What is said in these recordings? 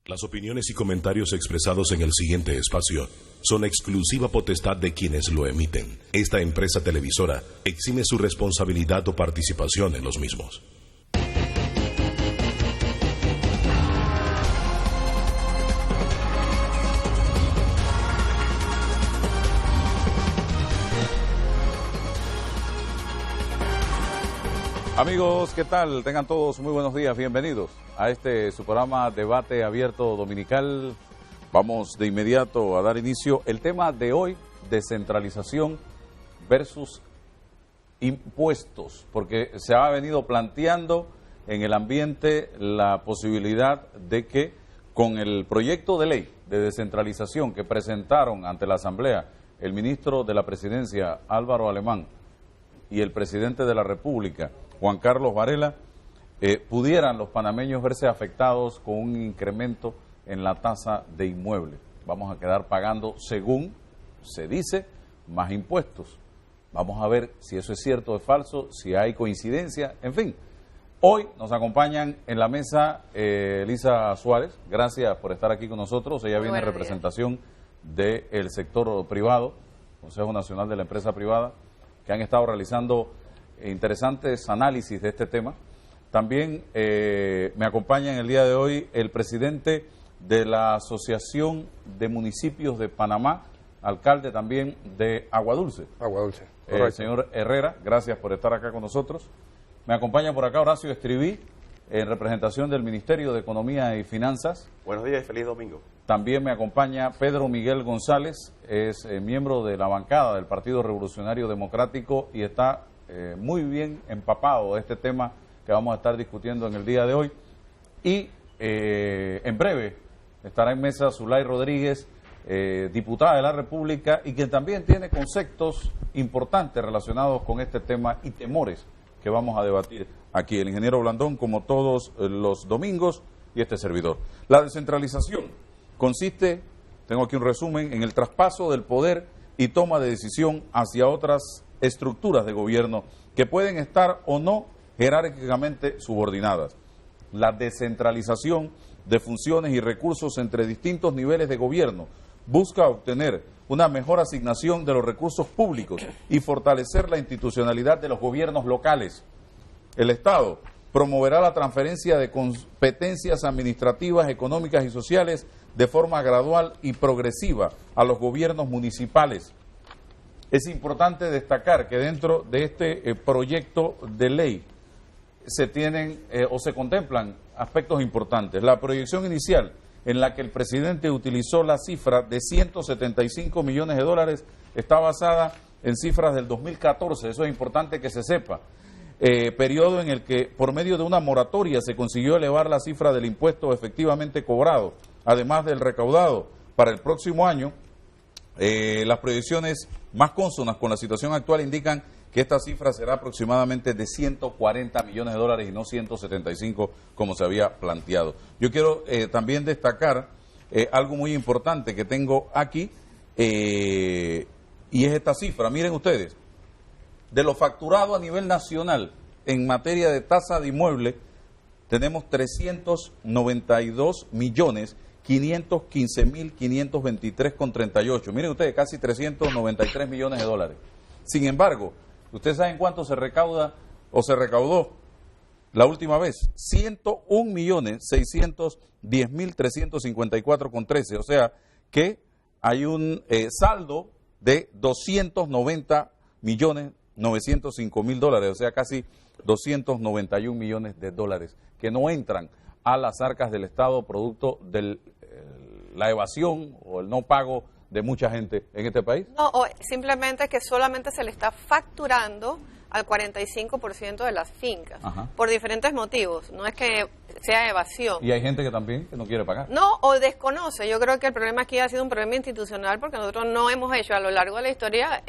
Las opiniones y comentarios expresados en el siguiente espacio son exclusiva potestad de quienes lo emiten. Esta empresa televisora exime su responsabilidad o participación en los mismos. Amigos, ¿qué tal? Tengan todos muy buenos días, bienvenidos a su programa Debate Abierto Dominical. Vamos de inmediato a dar inicio. El tema de hoy, descentralización versus impuestos, porque se ha venido planteando en el ambiente la posibilidad de que con el proyecto de ley de descentralización que presentaron ante la Asamblea el ministro de la Presidencia, Álvaro Alemán, y el presidente de la República, Juan Carlos Varela, pudieran los panameños verse afectados con un incremento en la tasa de inmueble. Vamos a quedar pagando, según se dice, más impuestos. Vamos a ver si eso es cierto o es falso, si hay coincidencia, en fin. Hoy nos acompañan en la mesa Elisa Suárez, gracias por estar aquí con nosotros. Ella viene en representación del sector privado, Consejo Nacional de la Empresa Privada, que han estado realizando interesantes análisis de este tema. También me acompaña en el día de hoy el presidente de la Asociación de Municipios de Panamá, alcalde también de Aguadulce. Aguadulce, el señor Herrera, gracias por estar acá con nosotros. Me acompaña por acá Horacio Estriví, en representación del Ministerio de Economía y Finanzas. Buenos días y feliz domingo. También me acompaña Pedro Miguel González, es miembro de la bancada del Partido Revolucionario Democrático y está muy bien empapado de este tema que vamos a estar discutiendo en el día de hoy. Y en breve estará en mesa Zulay Rodríguez, diputada de la República, y quien también tiene conceptos importantes relacionados con este tema y temores que vamos a debatir aquí. El ingeniero Blandón, como todos los domingos, y este servidor. La descentralización consiste, tengo aquí un resumen, en el traspaso del poder y toma de decisión hacia otras estructuras de gobierno que pueden estar o no jerárquicamente subordinadas. La descentralización de funciones y recursos entre distintos niveles de gobierno busca obtener una mejor asignación de los recursos públicos y fortalecer la institucionalidad de los gobiernos locales. El Estado promoverá la transferencia de competencias administrativas, económicas y sociales de forma gradual y progresiva a los gobiernos municipales. Es importante destacar que dentro de este proyecto de ley se tienen o se contemplan aspectos importantes. La proyección inicial, en la que el presidente utilizó la cifra de 175 millones de dólares, está basada en cifras del 2014, eso es importante que se sepa. Periodo en el que por medio de una moratoria se consiguió elevar la cifra del impuesto efectivamente cobrado, además del recaudado para el próximo año. Las proyecciones más cónsonas con la situación actual indican que esta cifra será aproximadamente de 140 millones de dólares y no 175 como se había planteado. Yo quiero también destacar algo muy importante que tengo aquí y es esta cifra. Miren ustedes, de lo facturado a nivel nacional en materia de tasa de inmueble, tenemos 392.515.523,38. Miren ustedes, casi 393 millones de dólares. Sin embargo, ¿ustedes saben cuánto se recauda o se recaudó la última vez? 101.610.354,13. O sea que hay un saldo de 290.905.000 dólares, o sea, casi 291 millones de dólares que no entran a las arcas del Estado producto de la evasión o el no pago de mucha gente en este país. No, o simplemente que solamente se le está facturando al 45% de las fincas. Ajá. Por diferentes motivos, no es que sea evasión. Y hay gente que también que no quiere pagar. No, o desconoce. Yo creo que el problema aquí ha sido un problema institucional porque nosotros no hemos hecho a lo largo de la historia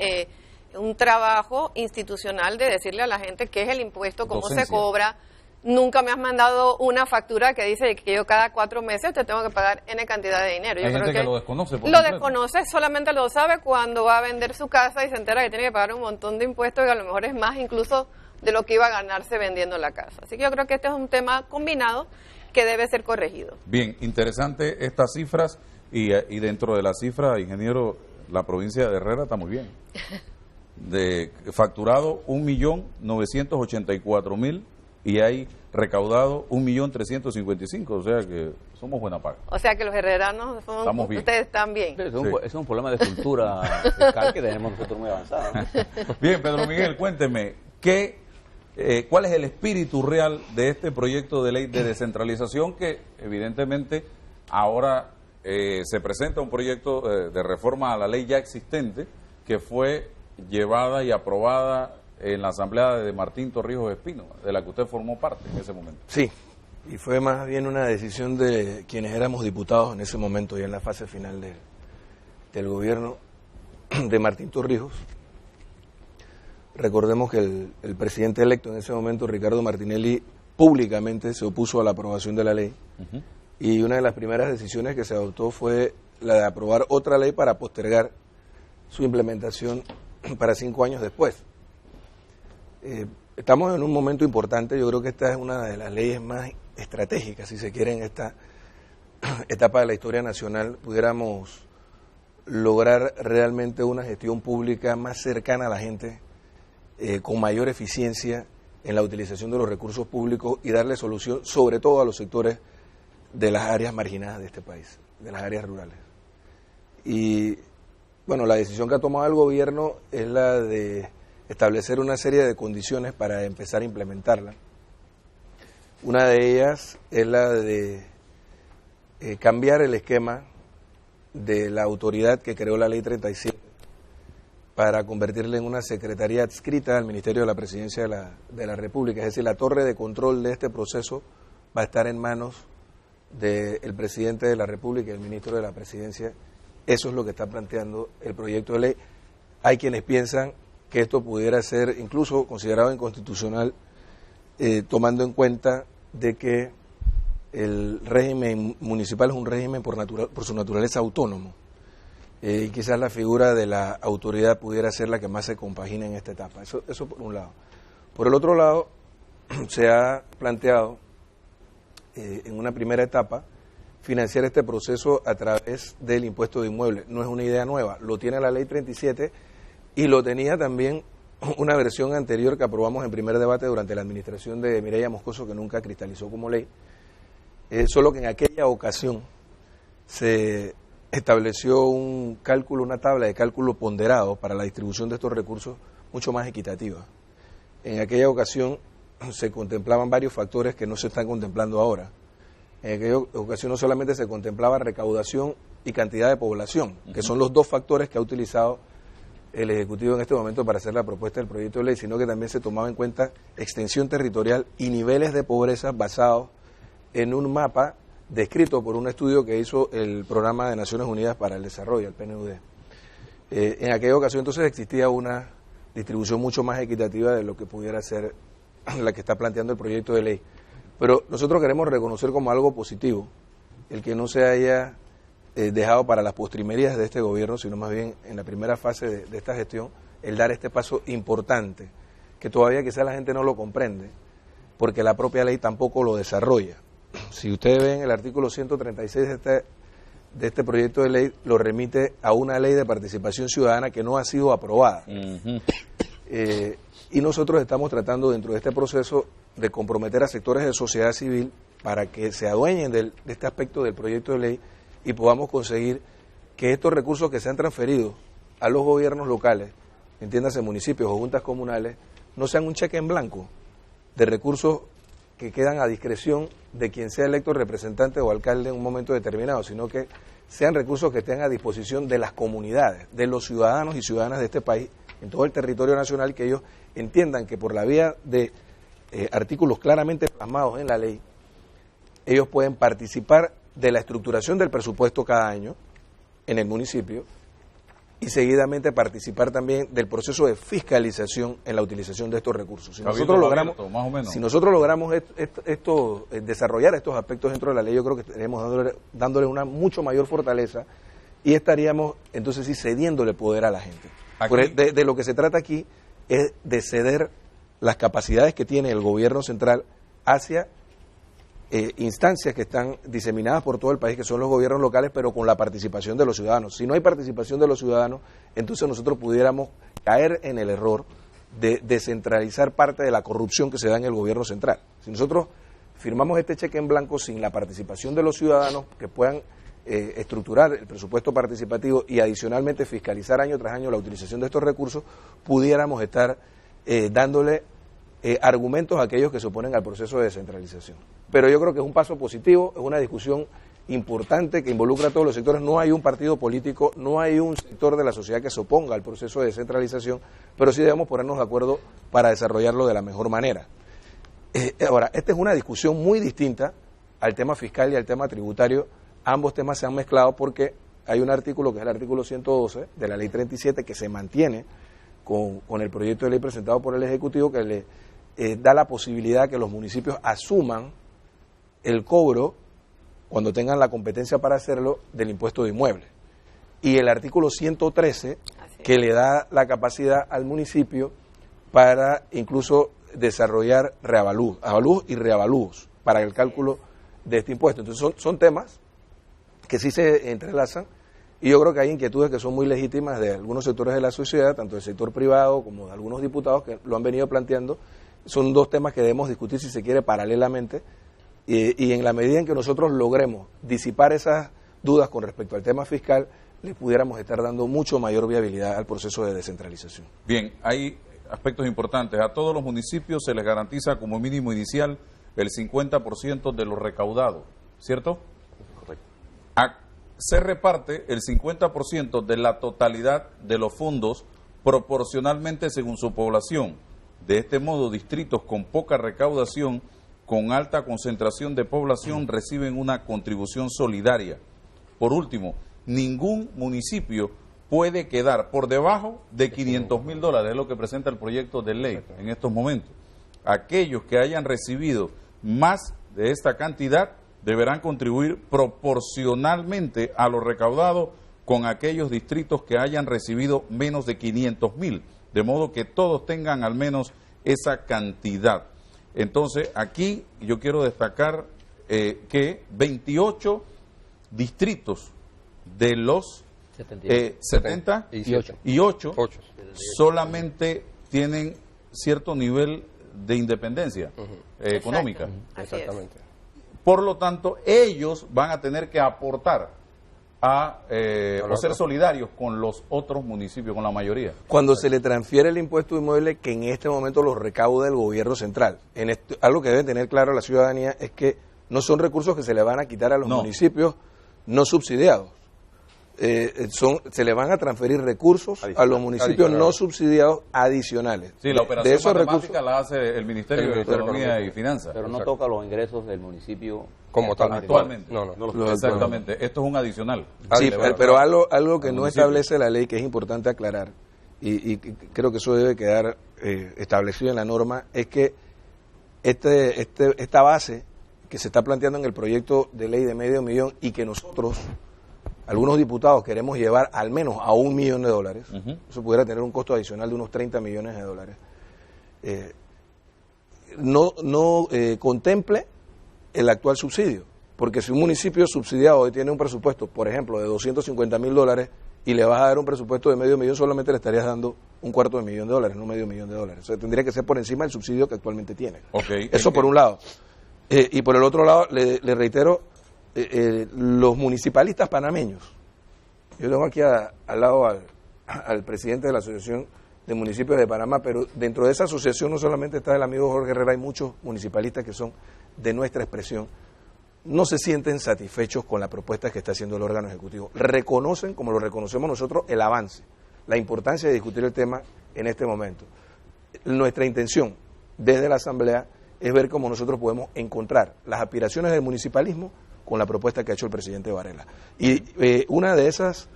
un trabajo institucional de decirle a la gente qué es el impuesto, cómo se cobra. Nunca me has mandado una factura que dice que yo cada 4 meses te tengo que pagar N cantidad de dinero. Yo hay creo gente que lo desconoce. Lo desconoce, solamente lo sabe cuando va a vender su casa y se entera que tiene que pagar un montón de impuestos que a lo mejor es más incluso de lo que iba a ganarse vendiendo la casa. Así que yo creo que este es un tema combinado que debe ser corregido. Bien, interesante estas cifras y dentro de las cifras, ingeniero, la provincia de Herrera está muy bien. De facturado 1.984.000 y hay recaudado 1.355.000, o sea que somos buena paga. O sea que los herreranos son, ustedes están bien. Sí, es un problema de cultura fiscal que tenemos nosotros muy avanzado, ¿no? Bien, Pedro Miguel, cuénteme, ¿cuál es el espíritu real de este proyecto de ley de descentralización que evidentemente ahora se presenta un proyecto de reforma a la ley ya existente que fue llevada y aprobada en la asamblea de Martín Torrijos Espino, de la que usted formó parte en ese momento? Sí, y fue más bien una decisión de quienes éramos diputados en ese momento, ya en la fase final del gobierno de Martín Torrijos. Recordemos que el presidente electo en ese momento, Ricardo Martinelli, públicamente se opuso a la aprobación de la ley. Y una de las primeras decisiones que se adoptó fue la de aprobar otra ley para postergar su implementación para 5 años después. Estamos en un momento importante. Yo creo que esta es una de las leyes más estratégicas, si se quiere, en esta etapa de la historia nacional. Pudiéramos lograr realmente una gestión pública más cercana a la gente, con mayor eficiencia en la utilización de los recursos públicos y darle solución sobre todo a los sectores de las áreas marginadas de este país, de las áreas rurales. Y bueno, la decisión que ha tomado el gobierno es la de establecer una serie de condiciones para empezar a implementarla. Una de ellas es la de cambiar el esquema de la autoridad que creó la Ley 37 para convertirla en una secretaría adscrita al Ministerio de la Presidencia de la República. Es decir, la torre de control de este proceso va a estar en manos del presidente de la República y el ministro de la Presidencia. Eso es lo que está planteando el proyecto de ley. Hay quienes piensan que esto pudiera ser incluso considerado inconstitucional, tomando en cuenta de que el régimen municipal es un régimen por su naturaleza autónomo, y quizás la figura de la autoridad pudiera ser la que más se compagina en esta etapa. Eso por un lado. Por el otro lado, se ha planteado en una primera etapa financiar este proceso a través del impuesto de inmuebles. No es una idea nueva, lo tiene la Ley 37 y lo tenía también una versión anterior que aprobamos en primer debate durante la administración de Mireya Moscoso, que nunca cristalizó como ley, solo que en aquella ocasión se estableció un cálculo, una tabla de cálculo ponderado para la distribución de estos recursos mucho más equitativa. En aquella ocasión se contemplaban varios factores que no se están contemplando ahora. En aquella ocasión no solamente se contemplaba recaudación y cantidad de población, que son los dos factores que ha utilizado el Ejecutivo en este momento para hacer la propuesta del proyecto de ley, sino que también se tomaba en cuenta extensión territorial y niveles de pobreza basados en un mapa descrito por un estudio que hizo el Programa de Naciones Unidas para el Desarrollo, el PNUD. En aquella ocasión entonces existía una distribución mucho más equitativa de lo que pudiera ser la que está planteando el proyecto de ley. Pero nosotros queremos reconocer como algo positivo el que no se haya dejado para las postrimerías de este gobierno, sino más bien en la primera fase de esta gestión, el dar este paso importante, que todavía quizás la gente no lo comprende, porque la propia ley tampoco lo desarrolla. Si ustedes ven el artículo 136 de este proyecto de ley, lo remite a una ley de participación ciudadana que no ha sido aprobada. Y nosotros estamos tratando dentro de este proceso de comprometer a sectores de sociedad civil para que se adueñen de este aspecto del proyecto de ley y podamos conseguir que estos recursos que se han transferido a los gobiernos locales, entiéndase municipios o juntas comunales, no sean un cheque en blanco de recursos que quedan a discreción de quien sea electo representante o alcalde en un momento determinado, sino que sean recursos que estén a disposición de las comunidades, de los ciudadanos y ciudadanas de este país, en todo el territorio nacional, que ellos entiendan que por la vía de artículos claramente plasmados en la ley, ellos pueden participar de la estructuración del presupuesto cada año en el municipio y seguidamente participar también del proceso de fiscalización en la utilización de estos recursos. Si nosotros logramos, desarrollar estos aspectos dentro de la ley, yo creo que estaríamos dándole una mucho mayor fortaleza y estaríamos entonces sí cediéndole poder a la gente. De lo que se trata aquí es de ceder las capacidades que tiene el gobierno central hacia instancias que están diseminadas por todo el país, que son los gobiernos locales, pero con la participación de los ciudadanos. Si no hay participación de los ciudadanos, entonces nosotros pudiéramos caer en el error de descentralizar parte de la corrupción que se da en el gobierno central. Si nosotros firmamos este cheque en blanco sin la participación de los ciudadanos que puedan estructurar el presupuesto participativo y adicionalmente fiscalizar año tras año la utilización de estos recursos, pudiéramos estar dándole argumentos a aquellos que se oponen al proceso de descentralización. Pero yo creo que es un paso positivo, es una discusión importante que involucra a todos los sectores. No hay un partido político, no hay un sector de la sociedad que se oponga al proceso de descentralización, pero sí debemos ponernos de acuerdo para desarrollarlo de la mejor manera. Ahora, esta es una discusión muy distinta al tema fiscal y al tema tributario. Ambos temas se han mezclado porque hay un artículo, que es el artículo 112 de la Ley 37, que se mantiene con el proyecto de ley presentado por el Ejecutivo, que le da la posibilidad que los municipios asuman el cobro, cuando tengan la competencia para hacerlo, del impuesto de inmuebles. Y el artículo 113, que le da la capacidad al municipio para incluso desarrollar avalúos y reavalúos para el cálculo de este impuesto. Entonces son temas que sí se entrelazan, y yo creo que hay inquietudes que son muy legítimas de algunos sectores de la sociedad, tanto del sector privado como de algunos diputados que lo han venido planteando. Son dos temas que debemos discutir, si se quiere, paralelamente, y en la medida en que nosotros logremos disipar esas dudas con respecto al tema fiscal, le pudiéramos estar dando mucho mayor viabilidad al proceso de descentralización. Bien, hay aspectos importantes. A todos los municipios se les garantiza como mínimo inicial el 50% de lo recaudado, ¿cierto? Correcto. Se reparte el 50% de la totalidad de los fondos proporcionalmente según su población. De este modo, distritos con poca recaudación, con alta concentración de población, reciben una contribución solidaria. Por último, ningún municipio puede quedar por debajo de $500,000, es lo que presenta el proyecto de ley en estos momentos. Aquellos que hayan recibido más de esta cantidad deberán contribuir proporcionalmente a lo recaudado con aquellos distritos que hayan recibido menos de 500,000, de modo que todos tengan al menos esa cantidad. Entonces, aquí yo quiero destacar que 28 distritos de los 78 solamente tienen cierto nivel de independencia económica. Exactamente. Por lo tanto, ellos van a tener que aportar o ser solidarios con los otros municipios, con la mayoría. Cuando se le transfiere el impuesto de inmueble, que en este momento lo recauda el gobierno central, algo que debe tener claro la ciudadanía es que no son recursos que se le van a quitar a los municipios no subsidiados. Se le van a transferir recursos a los municipios no subsidiados adicionales. Sí, la operación matemática la hace el Ministerio de Economía y Finanzas. Pero no toca los ingresos del municipio como tal. Actualmente. No. Exactamente. Esto es un adicional. Sí, pero algo que no establece la ley, que es importante aclarar, y creo que eso debe quedar establecido en la norma, es que esta base que se está planteando en el proyecto de ley de $500,000 y que nosotros, algunos diputados, queremos llevar al menos a $1 millón, eso pudiera tener un costo adicional de unos $30 millones, no contemple el actual subsidio, porque si un municipio subsidiado hoy tiene un presupuesto, por ejemplo, de $250,000 y le vas a dar un presupuesto de $500,000, solamente le estarías dando $250,000, no $500,000. O sea, tendría que ser por encima del subsidio que actualmente tiene. Eso por un lado. Y por el otro lado, le reitero, los municipalistas panameños, yo tengo aquí al lado al presidente de la Asociación de Municipios de Panamá, pero dentro de esa asociación no solamente está el amigo Jorge Herrera, hay muchos municipalistas que son de nuestra expresión, no se sienten satisfechos con la propuesta que está haciendo el órgano ejecutivo. Reconocen, como lo reconocemos nosotros, el avance, la importancia de discutir el tema en este momento. Nuestra intención desde la Asamblea es ver cómo nosotros podemos encontrar las aspiraciones del municipalismo con la propuesta que ha hecho el presidente Varela. Y una de esas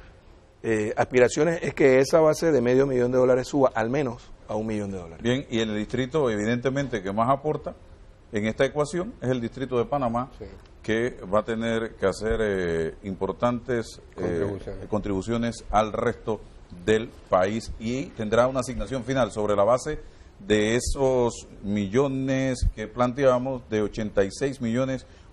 aspiraciones es que esa base de $500,000 suba al menos a $1 millón. Bien, y el distrito evidentemente que más aporta en esta ecuación es el distrito de Panamá, que va a tener que hacer importantes contribuciones al resto del país y tendrá una asignación final sobre la base de esos millones que planteábamos, de 86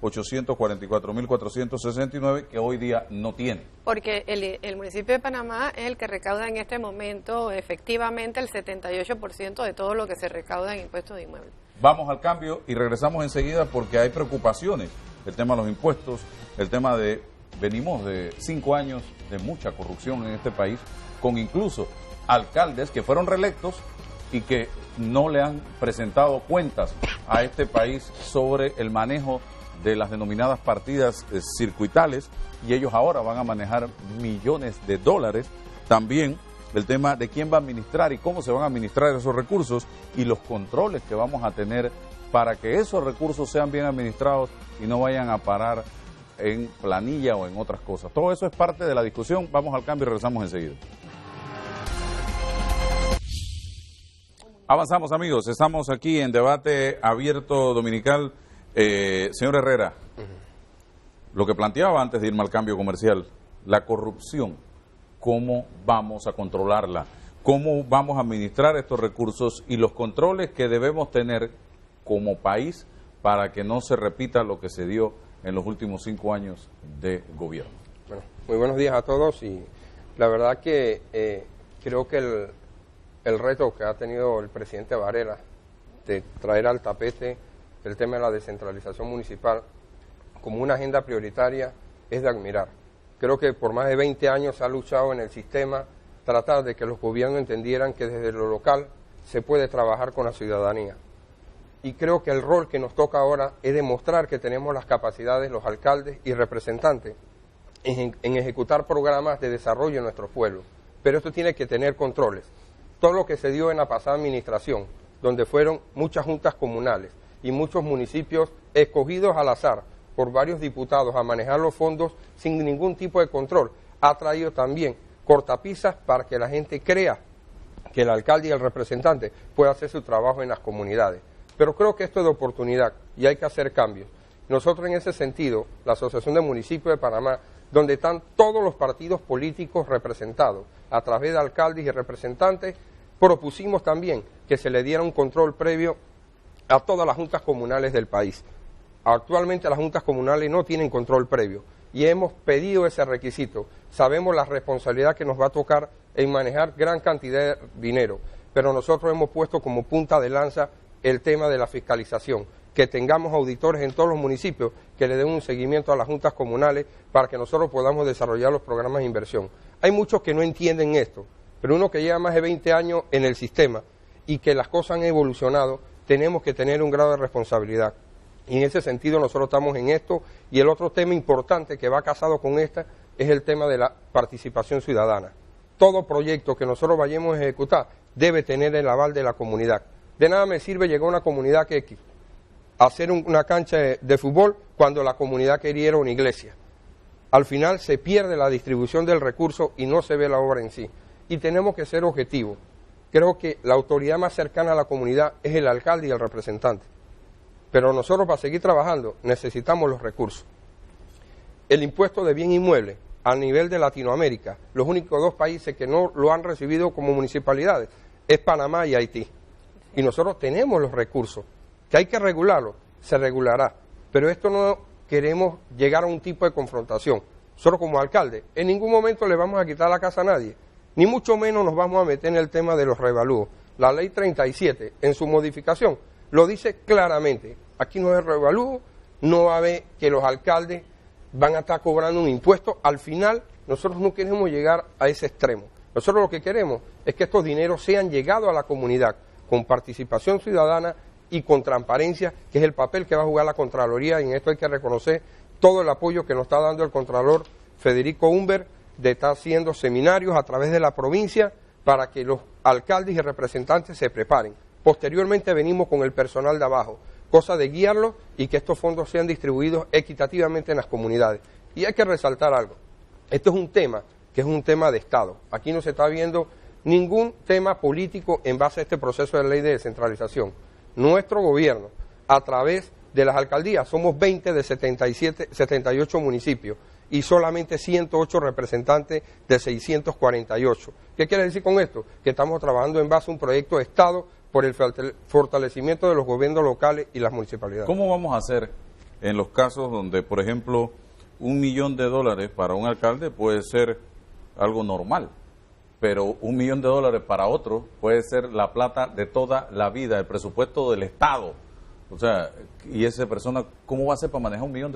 844.469 que hoy día no tiene. Porque el municipio de Panamá es el que recauda en este momento efectivamente el 78% de todo lo que se recauda en impuestos de inmuebles. Vamos al cambio y regresamos enseguida porque hay preocupaciones. El tema de los impuestos, el tema de... Venimos de 5 años de mucha corrupción en este país, con incluso alcaldes que fueron reelectos y que no le han presentado cuentas a este país sobre el manejo de las denominadas partidas circuitales, y ellos ahora van a manejar millones de dólares. También el tema de quién va a administrar y cómo se van a administrar esos recursos y los controles que vamos a tener para que esos recursos sean bien administrados y no vayan a parar en planilla o en otras cosas. Todo eso es parte de la discusión. Vamos al cambio y regresamos enseguida. Avanzamos, amigos. Estamos aquí en Debate Abierto Dominical. Señor Herrera, lo que planteaba antes de irme al cambio comercial, la corrupción, ¿cómo vamos a controlarla? ¿Cómo vamos a administrar estos recursos y los controles que debemos tener como país para que no se repita lo que se dio en los últimos 5 años de gobierno? Bueno, muy buenos días a todos, y la verdad que creo que el reto que ha tenido el presidente Varela de traer al tapete el tema de la descentralización municipal como una agenda prioritaria es de admirar. Creo que por más de 20 años se ha luchado en el sistema tratar de que los gobiernos entendieran que desde lo local se puede trabajar con la ciudadanía. Y creo que el rol que nos toca ahora es demostrar que tenemos las capacidades, los alcaldes y representantes, en ejecutar programas de desarrollo en nuestro pueblo. Pero esto tiene que tener controles. Todo lo que se dio en la pasada administración, donde fueron muchas juntas comunales y muchos municipios escogidos al azar por varios diputados a manejar los fondos sin ningún tipo de control, ha traído también cortapisas para que la gente crea que el alcalde y el representante pueda hacer su trabajo en las comunidades. Pero creo que esto es de oportunidad y hay que hacer cambios. Nosotros en ese sentido, la Asociación de Municipios de Panamá, donde están todos los partidos políticos representados a través de alcaldes y representantes, propusimos también que se le diera un control previo a todas las juntas comunales del país. Actualmente las juntas comunales no tienen control previo y hemos pedido ese requisito. Sabemos la responsabilidad que nos va a tocar en manejar gran cantidad de dinero, pero nosotros hemos puesto como punta de lanza el tema de la fiscalización, que tengamos auditores en todos los municipios que le den un seguimiento a las juntas comunales para que nosotros podamos desarrollar los programas de inversión. Hay muchos que no entienden esto, pero uno que lleva más de 20 años en el sistema y que las cosas han evolucionado, tenemos que tener un grado de responsabilidad. Y en ese sentido nosotros estamos en esto. Y el otro tema importante que va casado con esta es el tema de la participación ciudadana. Todo proyecto que nosotros vayamos a ejecutar debe tener el aval de la comunidad. De nada me sirve llegar a una comunidad que hacer una cancha de fútbol cuando la comunidad quería ir a una iglesia. Al final se pierde la distribución del recurso y no se ve la obra en sí. Y tenemos que ser objetivos. Creo que la autoridad más cercana a la comunidad es el alcalde y el representante. Pero nosotros, para seguir trabajando, necesitamos los recursos. El impuesto de bien inmueble a nivel de Latinoamérica, los únicos 2 países que no lo han recibido como municipalidades es Panamá y Haití. Y nosotros tenemos los recursos, que hay que regularlo, se regulará. Pero esto no queremos llegar a un tipo de confrontación. Nosotros como alcalde, en ningún momento le vamos a quitar la casa a nadie, ni mucho menos nos vamos a meter en el tema de los revalúos. La ley 37, en su modificación, lo dice claramente. Aquí no hay revalúo, no va a haber que los alcaldes van a estar cobrando un impuesto. Al final, nosotros no queremos llegar a ese extremo. Nosotros lo que queremos es que estos dineros sean llegados a la comunidad con participación ciudadana y con transparencia, que es el papel que va a jugar la Contraloría, y en esto hay que reconocer todo el apoyo que nos está dando el Contralor Federico Humbert, de estar haciendo seminarios a través de la provincia para que los alcaldes y representantes se preparen. Posteriormente venimos con el personal de abajo, cosa de guiarlos y que estos fondos sean distribuidos equitativamente en las comunidades. Y hay que resaltar algo, esto es un tema que es un tema de Estado. Aquí no se está viendo ningún tema político en base a este proceso de ley de descentralización. Nuestro gobierno, a través de las alcaldías, somos 20 de 78 municipios y solamente 108 representantes de 648. ¿Qué quiere decir con esto? Que estamos trabajando en base a un proyecto de Estado por el fortalecimiento de los gobiernos locales y las municipalidades. ¿Cómo vamos a hacer en los casos donde, por ejemplo, $1 millón para un alcalde puede ser algo normal, pero $1 millón para otro puede ser la plata de toda la vida, el presupuesto del Estado. O sea, ¿y esa persona cómo va a hacer para manejar $1 millón?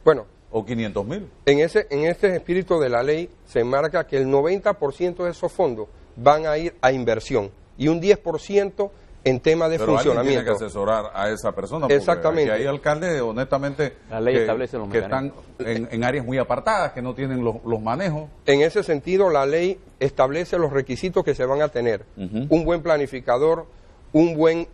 Bueno, o 500.000. En ese espíritu de la ley se marca que el 90% de esos fondos van a ir a inversión y un 10% en tema de funcionamiento. Pero tiene que asesorar a esa persona. Exactamente. Hay alcaldes, honestamente, la ley establece los que están en áreas muy apartadas, que no tienen los manejos. En ese sentido, la ley establece los requisitos que se van a tener. Un buen planificador, un buen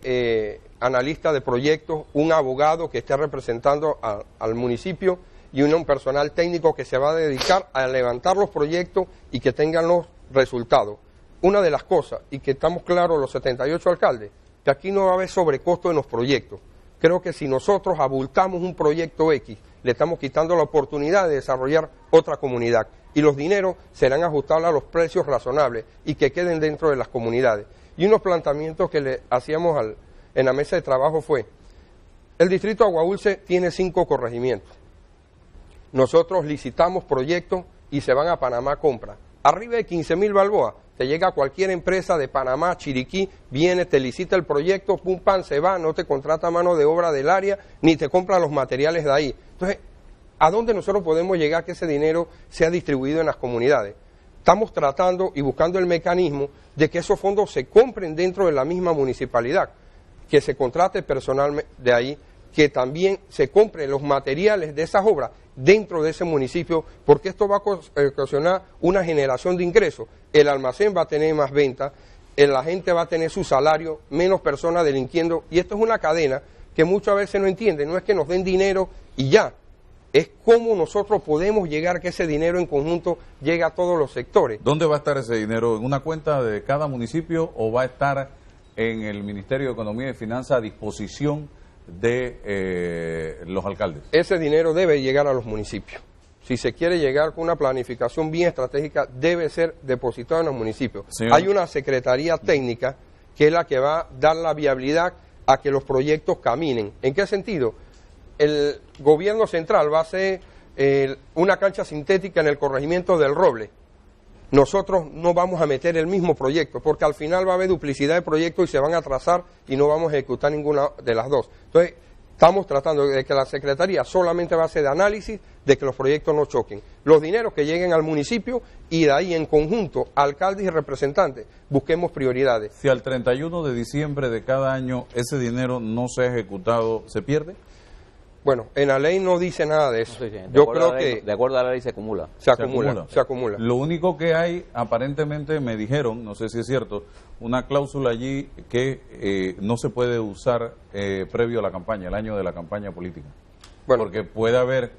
analista de proyectos, un abogado que esté representando al municipio y un personal técnico que se va a dedicar a levantar los proyectos y que tengan los resultados. Una de las cosas, y que estamos claros los 78 alcaldes, que aquí no va a haber sobrecosto en los proyectos. Creo que si nosotros abultamos un proyecto X, le estamos quitando la oportunidad de desarrollar otra comunidad. Y los dineros serán ajustables a los precios razonables y que queden dentro de las comunidades. Y unos planteamientos que le hacíamos en la mesa de trabajo fue, el distrito de Agua Dulce tiene 5 corregimientos. Nosotros licitamos proyectos y se van a Panamá a compra. Arriba de 15.000 balboas, te llega cualquier empresa de Panamá, Chiriquí, viene, te licita el proyecto, pum, pam, se va, no te contrata mano de obra del área, ni te compra los materiales de ahí. Entonces, ¿a dónde nosotros podemos llegar que ese dinero sea distribuido en las comunidades? Estamos tratando y buscando el mecanismo de que esos fondos se compren dentro de la misma municipalidad, que se contrate personal de ahí, que también se compren los materiales de esas obras dentro de ese municipio, porque esto va a ocasionar una generación de ingresos. El almacén va a tener más ventas, la gente va a tener su salario, menos personas delinquiendo, y esto es una cadena que muchas veces no entienden, no es que nos den dinero y ya, es cómo nosotros podemos llegar a que ese dinero en conjunto llegue a todos los sectores. ¿Dónde va a estar ese dinero? ¿En una cuenta de cada municipio o va a estar en el Ministerio de Economía y Finanzas a disposición de los alcaldes? Ese dinero debe llegar a los municipios. Si se quiere llegar con una planificación bien estratégica, debe ser depositado en los municipios. Señor. Hay una secretaría técnica que es la que va a dar la viabilidad a que los proyectos caminen. ¿En qué sentido? El gobierno central va a hacer una cancha sintética en el corregimiento del Roble. Nosotros no vamos a meter el mismo proyecto, porque al final va a haber duplicidad de proyectos y se van a atrasar y no vamos a ejecutar ninguna de las dos. Entonces, estamos tratando de que la Secretaría solamente va a hacer de análisis de que los proyectos no choquen. Los dineros que lleguen al municipio y de ahí en conjunto, alcaldes y representantes, busquemos prioridades. Si al 31 de diciembre de cada año ese dinero no se ha ejecutado, ¿se pierde? Bueno, en la ley no dice nada de eso. Sí, sí. Yo creo que de acuerdo a la ley se acumula. Se acumula. Lo único que hay, aparentemente me dijeron, no sé si es cierto, una cláusula allí que no se puede usar previo a la campaña, el año de la campaña política. Bueno, porque puede haber,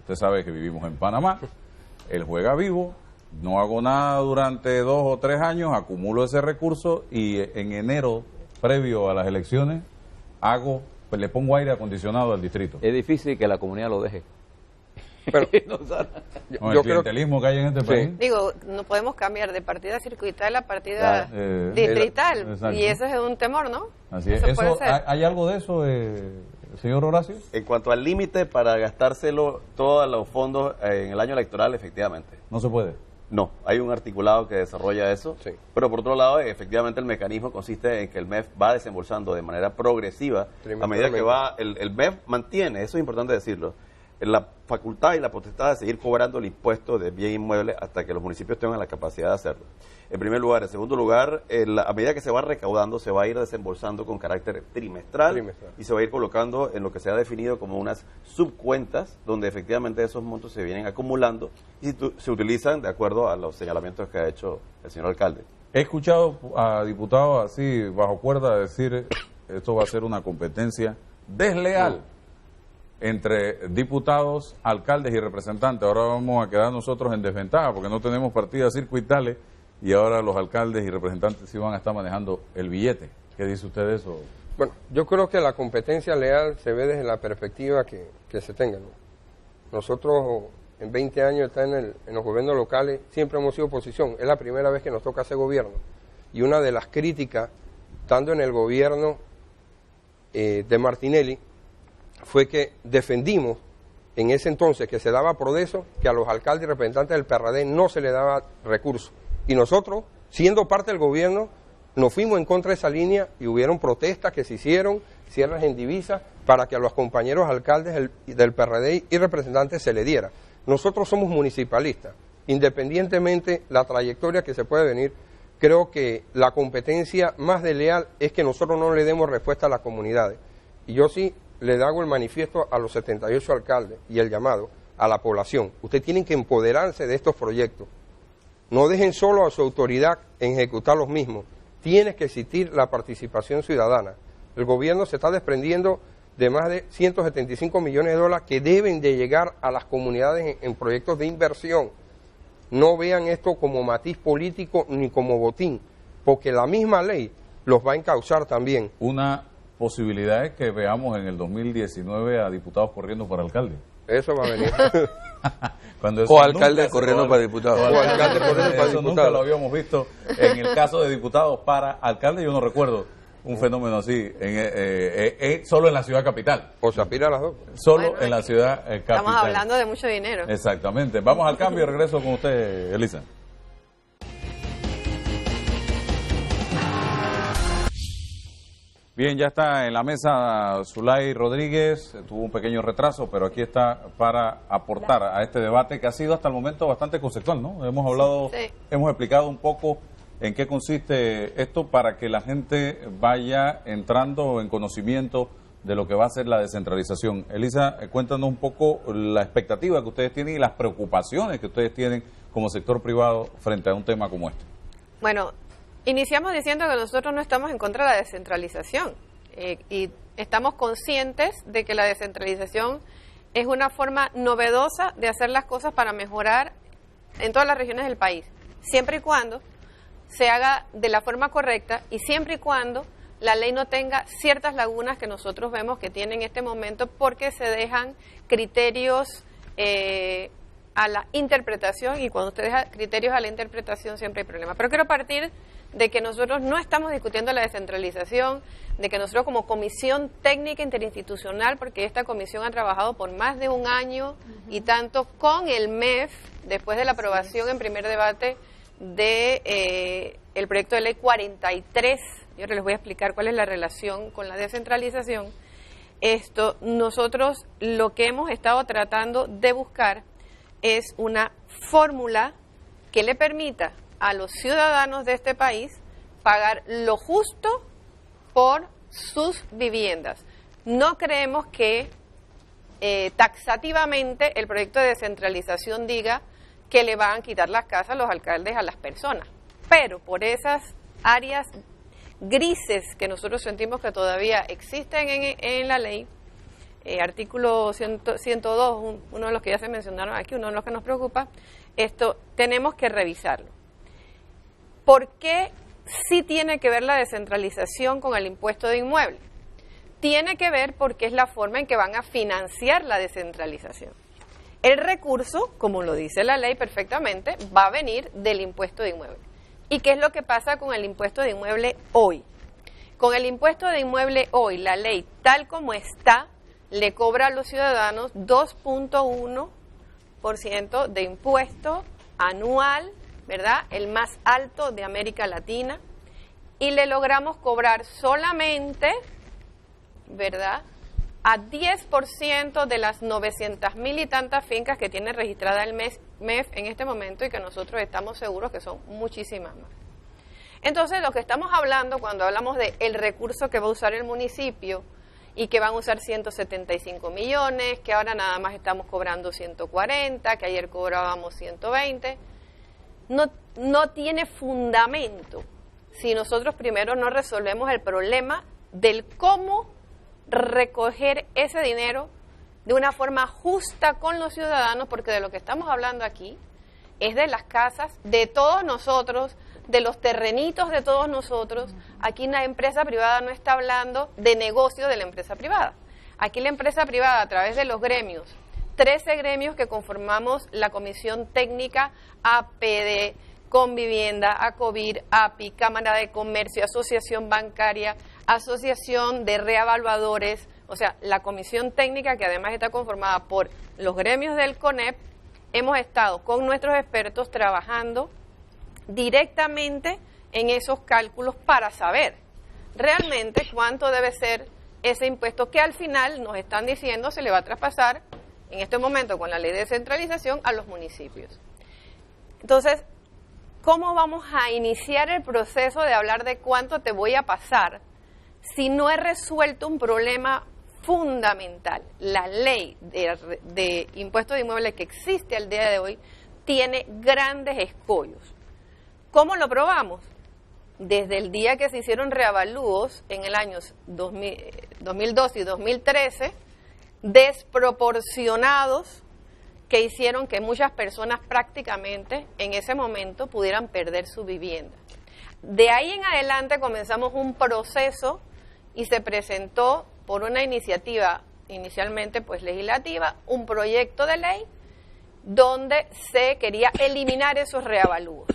usted sabe que vivimos en Panamá, él juega vivo, no hago nada durante 2 o 3 años, acumulo ese recurso y en enero, previo a las elecciones, le pongo aire acondicionado al distrito. Es difícil que la comunidad lo deje. pero, Con el clientelismo que hay en este país. Digo, no podemos cambiar de partida circuital a partida distrital. Exacto. Y eso es un temor, ¿no? Así es. Eso puede ser. ¿Hay algo de eso, señor Horacio? En cuanto al límite para gastárselo todos los fondos en el año electoral, efectivamente. No se puede. No, hay un articulado que desarrolla eso, Sí. pero por otro lado, efectivamente el mecanismo consiste en que el MEF va desembolsando de manera progresiva a medida que va, el MEF mantiene, eso es importante decirlo, la facultad y la potestad de seguir cobrando el impuesto de bien inmueble hasta que los municipios tengan la capacidad de hacerlo. En primer lugar. En segundo lugar, a medida que se va recaudando, se va a ir desembolsando con carácter trimestral y se va a ir colocando en lo que se ha definido como unas subcuentas, donde efectivamente esos montos se vienen acumulando y se utilizan de acuerdo a los señalamientos que ha hecho el señor alcalde. He escuchado a diputados así, bajo cuerda, decir esto va a ser una competencia desleal entre diputados, alcaldes y representantes. Ahora vamos a quedar nosotros en desventaja porque no tenemos partidas circuitales y ahora los alcaldes y representantes sí van a estar manejando el billete. ¿Qué dice usted de eso? bueno, yo creo que la competencia leal se ve desde la perspectiva que se tenga, ¿no? Nosotros en 20 años de estar en los gobiernos locales siempre hemos sido oposición. Es la primera vez que nos toca hacer gobierno. Y una de las críticas, estando en el gobierno de Martinelli, fue que defendimos en ese entonces que se daba Prodeso, que a los alcaldes y representantes del PRD no se le daba recursos. Y nosotros, siendo parte del gobierno, nos fuimos en contra de esa línea y hubieron protestas que se hicieron, cierres en divisas, para que a los compañeros alcaldes del PRD y representantes se le diera. Nosotros somos municipalistas, independientemente la trayectoria que se puede venir, creo que la competencia más desleal es que nosotros no le demos respuesta a las comunidades. Y yo sí le hago el manifiesto a los 78 alcaldes y el llamado a la población. Ustedes tienen que empoderarse de estos proyectos. No dejen solo a su autoridad en ejecutar los mismos. Tiene que existir la participación ciudadana. El gobierno se está desprendiendo de más de 175 millones de dólares que deben de llegar a las comunidades en proyectos de inversión. No vean esto como matiz político ni como botín, porque la misma ley los va a encauzar también. Una posibilidad es que veamos en el 2019 a diputados corriendo para alcalde. Eso va a venir. O alcalde corriendo para diputado. O alcalde corriendo para diputado. Nunca lo habíamos visto en el caso de diputados para alcalde. Yo no recuerdo un fenómeno así solo en la ciudad capital. O se aspira a las dos. Solo en la ciudad capital. Estamos hablando de mucho dinero. Exactamente. Vamos al cambio y regreso con usted, Elisa. Bien, ya está en la mesa Zulay Rodríguez, tuvo un pequeño retraso, pero aquí está para aportar a este debate que ha sido hasta el momento bastante conceptual, ¿no? Hemos hablado, hemos explicado un poco en qué consiste esto para que la gente vaya entrando en conocimiento de lo que va a ser la descentralización. Elisa, cuéntanos un poco la expectativa que ustedes tienen y las preocupaciones que ustedes tienen como sector privado frente a un tema como este. Bueno, iniciamos diciendo que nosotros no estamos en contra de la descentralización y estamos conscientes de que la descentralización es una forma novedosa de hacer las cosas para mejorar en todas las regiones del país, siempre y cuando se haga de la forma correcta y siempre y cuando la ley no tenga ciertas lagunas que nosotros vemos que tiene en este momento porque se dejan criterios a la interpretación y cuando usted deja criterios a la interpretación siempre hay problemas. Pero quiero partir de que nosotros no estamos discutiendo la descentralización, de que nosotros como Comisión Técnica Interinstitucional, porque esta comisión ha trabajado por más de un año y tanto con el MEF, después de la aprobación en primer debate de el proyecto de ley 43, yo ahora les voy a explicar cuál es la relación con la descentralización. Nosotros lo que hemos estado tratando de buscar es una fórmula que le permita a los ciudadanos de este país pagar lo justo por sus viviendas. No creemos que taxativamente el proyecto de descentralización diga que le van a quitar las casas a los alcaldes a las personas, pero por esas áreas grises que nosotros sentimos que todavía existen en la ley, artículo 102, uno de los que ya se mencionaron aquí, uno de los que nos preocupa, esto tenemos que revisarlo. ¿Por qué sí tiene que ver la descentralización con el impuesto de inmueble? Tiene que ver porque es la forma en que van a financiar la descentralización. El recurso, como lo dice la ley perfectamente, va a venir del impuesto de inmueble. ¿Y qué es lo que pasa con el impuesto de inmueble hoy? Con el impuesto de inmueble hoy, la ley tal como está, le cobra a los ciudadanos 2.1% de impuesto anual, ¿verdad? El más alto de América Latina. Y le logramos cobrar solamente, ¿verdad?, a 10% de las 900.000 y tantas fincas que tiene registrada el MEF en este momento y que nosotros estamos seguros que son muchísimas más. Entonces, lo que estamos hablando cuando hablamos de el recurso que va a usar el municipio y que van a usar 175 millones, que ahora nada más estamos cobrando 140, que ayer cobrábamos 120, no tiene fundamento si nosotros primero no resolvemos el problema del cómo recoger ese dinero de una forma justa con los ciudadanos, porque de lo que estamos hablando aquí es de las casas de todos nosotros, de los terrenitos de todos nosotros. Aquí la empresa privada no está hablando de negocio de la empresa privada. Aquí la empresa privada, a través de los gremios, 13 gremios que conformamos la Comisión Técnica APD, Convivienda, ACOBIR, API, Cámara de Comercio, Asociación Bancaria, Asociación de Reevaluadores, o sea, la comisión técnica, que además está conformada por los gremios del CONEP, hemos estado con nuestros expertos trabajando directamente en esos cálculos para saber realmente cuánto debe ser ese impuesto que al final nos están diciendo se le va a traspasar en este momento con la ley de descentralización a los municipios. Entonces, ¿cómo vamos a iniciar el proceso de hablar de cuánto te voy a pasar si no he resuelto un problema fundamental? La ley de impuesto de inmuebles que existe al día de hoy tiene grandes escollos. ¿Cómo lo probamos? Desde el día que se hicieron reavalúos en el año 2012 y 2013, desproporcionados, que hicieron que muchas personas prácticamente en ese momento pudieran perder su vivienda. De ahí en adelante comenzamos un proceso y se presentó por una iniciativa inicialmente pues legislativa, un proyecto de ley donde se quería eliminar esos reavalúos.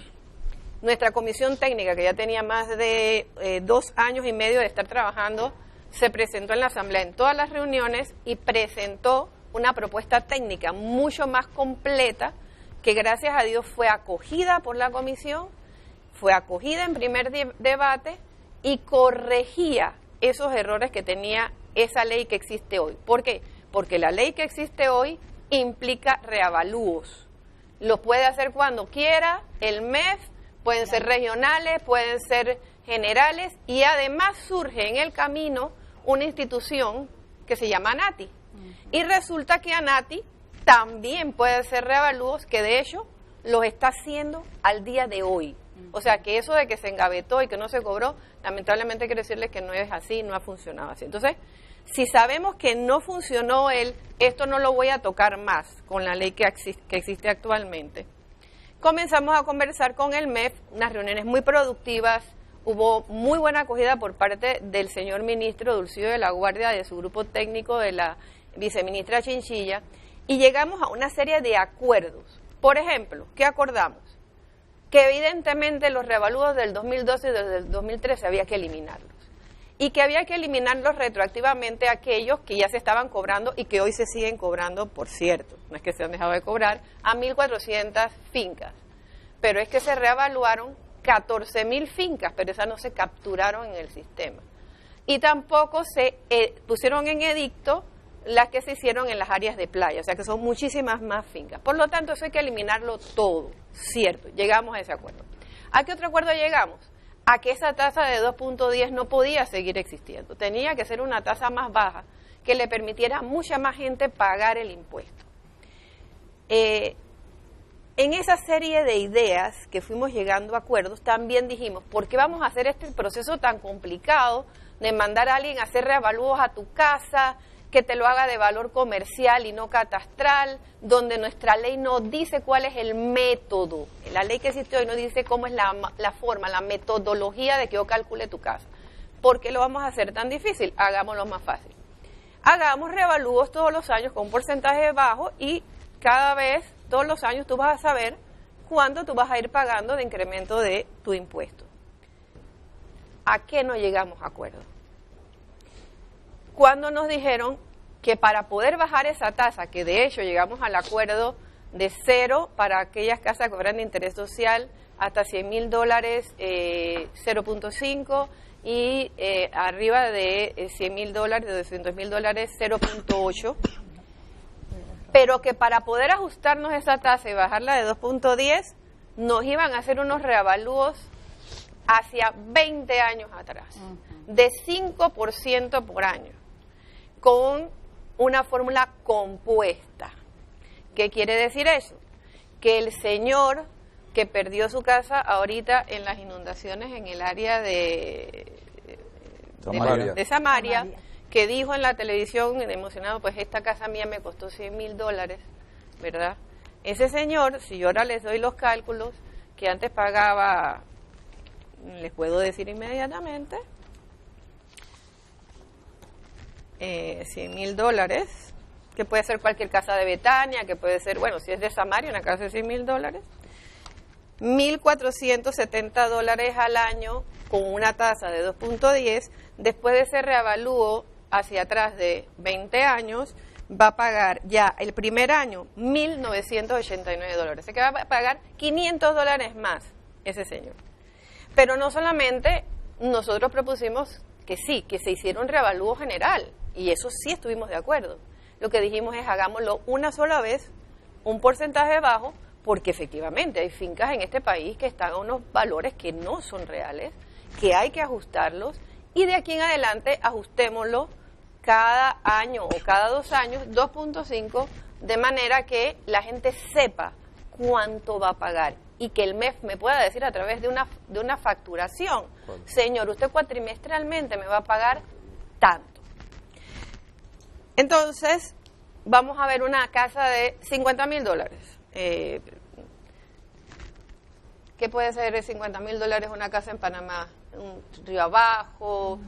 Nuestra comisión técnica, que ya tenía más de 2 años y medio de estar trabajando, se presentó en la Asamblea en todas las reuniones y presentó una propuesta técnica mucho más completa que gracias a Dios fue acogida por la comisión, fue acogida en primer debate y corregía esos errores que tenía esa ley que existe hoy. ¿Por qué? Porque la ley que existe hoy implica reavalúos. Lo puede hacer cuando quiera el MEF, pueden ser regionales, pueden ser generales y además surge en el camino una institución que se llama ANATI. Y resulta que ANATI también puede hacer reavalúos, que de hecho los está haciendo al día de hoy. O sea que eso de que se engavetó y que no se cobró, lamentablemente quiero decirles que no es así, no ha funcionado así. Entonces, si sabemos que no funcionó esto no lo voy a tocar más con la ley que existe actualmente. Comenzamos a conversar con el MEF, unas reuniones muy productivas, hubo muy buena acogida por parte del señor ministro Dulcido de la Guardia, de su grupo técnico, de la viceministra Chinchilla, y llegamos a una serie de acuerdos. Por ejemplo, ¿qué acordamos? Que evidentemente los reavalúos del 2012 y del 2013 había que eliminarlos, y que había que eliminarlos retroactivamente aquellos que ya se estaban cobrando y que hoy se siguen cobrando, por cierto, no es que se han dejado de cobrar, a 1.400 fincas, pero es que se reevaluaron 14.000 fincas, pero esas no se capturaron en el sistema. Y tampoco se pusieron en edicto las que se hicieron en las áreas de playa, o sea que son muchísimas más fincas. Por lo tanto, eso hay que eliminarlo todo, cierto, llegamos a ese acuerdo. ¿A qué otro acuerdo llegamos? A que esa tasa de 2.10 no podía seguir existiendo, tenía que ser una tasa más baja que le permitiera a mucha más gente pagar el impuesto. En esa serie de ideas que fuimos llegando a acuerdos, también dijimos, ¿por qué vamos a hacer este proceso tan complicado de mandar a alguien a hacer reavalúos a tu casa, que te lo haga de valor comercial y no catastral, donde nuestra ley no dice cuál es el método? La ley que existe hoy no dice cómo es la forma, la metodología de que yo calcule tu casa. ¿Por qué lo vamos a hacer tan difícil? Hagámoslo más fácil. Hagamos reavalúos todos los años con un porcentaje bajo y cada vez, todos los años, tú vas a saber cuánto tú vas a ir pagando de incremento de tu impuesto. ¿A qué no llegamos a acuerdo? Cuando nos dijeron que para poder bajar esa tasa, que de hecho llegamos al acuerdo de 0 para aquellas casas que cobran interés social, hasta $100,000 0.5 y arriba de $100,000, de $200,000 0.8, pero que para poder ajustarnos esa tasa y bajarla de 2.10 nos iban a hacer unos reavalúos hacia 20 años atrás, de 5% por año, con una fórmula compuesta. ¿Qué quiere decir eso? Que el señor que perdió su casa ahorita en las inundaciones en el área de Samaria, que dijo en la televisión, emocionado, pues esta casa mía me costó $100,000, ¿verdad? Ese señor, si yo ahora les doy los cálculos, que antes pagaba, les puedo decir inmediatamente, $100,000, que puede ser cualquier casa de Betania, que puede ser, bueno, si es de Samaria, una casa de $100,000, $1.470 al año con una tasa de 2.10, después de ese reavalúo hacia atrás de 20 años, va a pagar ya el primer año $1.989. Se que va a pagar $500 más ese señor. Pero no solamente nosotros propusimos que sí, que se hiciera un reavalúo general, y eso sí estuvimos de acuerdo. Lo que dijimos es hagámoslo una sola vez, un porcentaje bajo, porque efectivamente hay fincas en este país que están a unos valores que no son reales, que hay que ajustarlos, y de aquí en adelante ajustémoslo cada año o cada 2 años, 2.5, de manera que la gente sepa cuánto va a pagar y que el MEF me pueda decir a través de una facturación, señor, usted cuatrimestralmente me va a pagar tanto. Entonces, vamos a ver una casa de $50,000. ¿Qué puede ser de $50,000 una casa en Panamá? Un río abajo,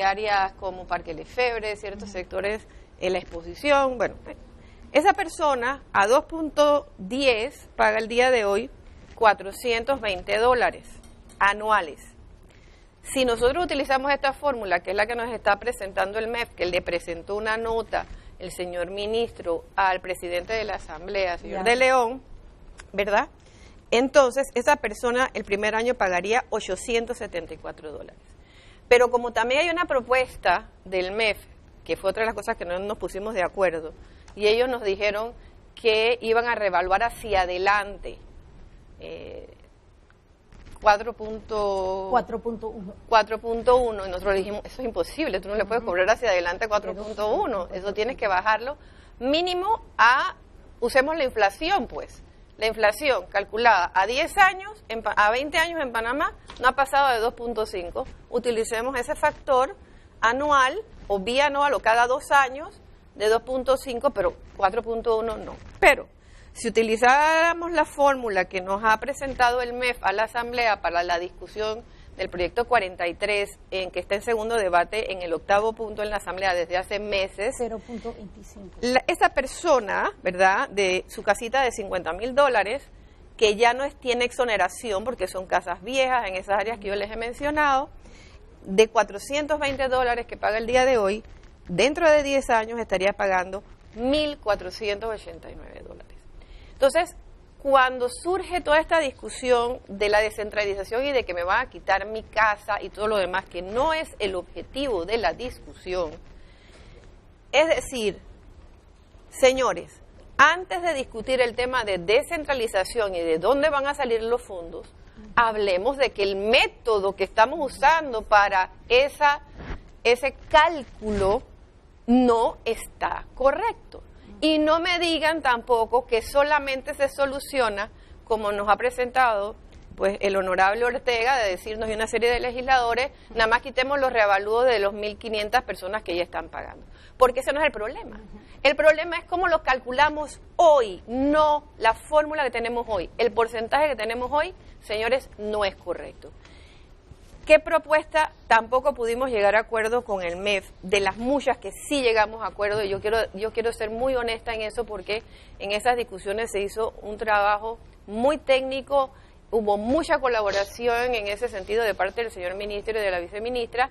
áreas como Parque Lefebvre, ciertos sectores en la exposición. Bueno, esa persona a 2.10 paga el día de hoy $420 anuales. Si nosotros utilizamos esta fórmula, que es la que nos está presentando el MEF, que le presentó una nota el señor ministro al presidente de la Asamblea, señor de León, ¿verdad? Entonces, esa persona el primer año pagaría $874. Pero como también hay una propuesta del MEF, que fue otra de las cosas que no nos pusimos de acuerdo, y ellos nos dijeron que iban a reevaluar hacia adelante 4.1, y nosotros dijimos, eso es imposible, tú no le puedes cobrar hacia adelante 4.1, eso tienes que bajarlo mínimo usemos la inflación, pues. La inflación calculada a 10 años, a 20 años en Panamá, no ha pasado de 2.5. Utilicemos ese factor anual o bianual o cada 2 años de 2.5, pero 4.1 no. Pero si utilizáramos la fórmula que nos ha presentado el MEF a la Asamblea para la discusión del proyecto 43, en que está en segundo debate en el 8º punto en la Asamblea desde hace meses, 0.25. Esa persona, ¿verdad?, de su casita de $50,000, que ya no tiene exoneración porque son casas viejas en esas áreas que yo les he mencionado, de $420 que paga el día de hoy, dentro de 10 años estaría pagando $1.489. Entonces, cuando surge toda esta discusión de la descentralización y de que me van a quitar mi casa y todo lo demás, que no es el objetivo de la discusión, es decir, señores, antes de discutir el tema de descentralización y de dónde van a salir los fondos, hablemos de que el método que estamos usando para ese cálculo no está correcto. Y no me digan tampoco que solamente se soluciona, como nos ha presentado pues el honorable Ortega, de decirnos y una serie de legisladores, nada más quitemos los reavalúos de los 1.500 personas que ya están pagando. Porque ese no es el problema. El problema es cómo lo calculamos hoy, no la fórmula que tenemos hoy. El porcentaje que tenemos hoy, señores, no es correcto. ¿Qué propuesta? Tampoco pudimos llegar a acuerdo con el MEF, de las muchas que sí llegamos a acuerdo, y yo quiero ser muy honesta en eso, porque en esas discusiones se hizo un trabajo muy técnico, hubo mucha colaboración en ese sentido de parte del señor ministro y de la viceministra,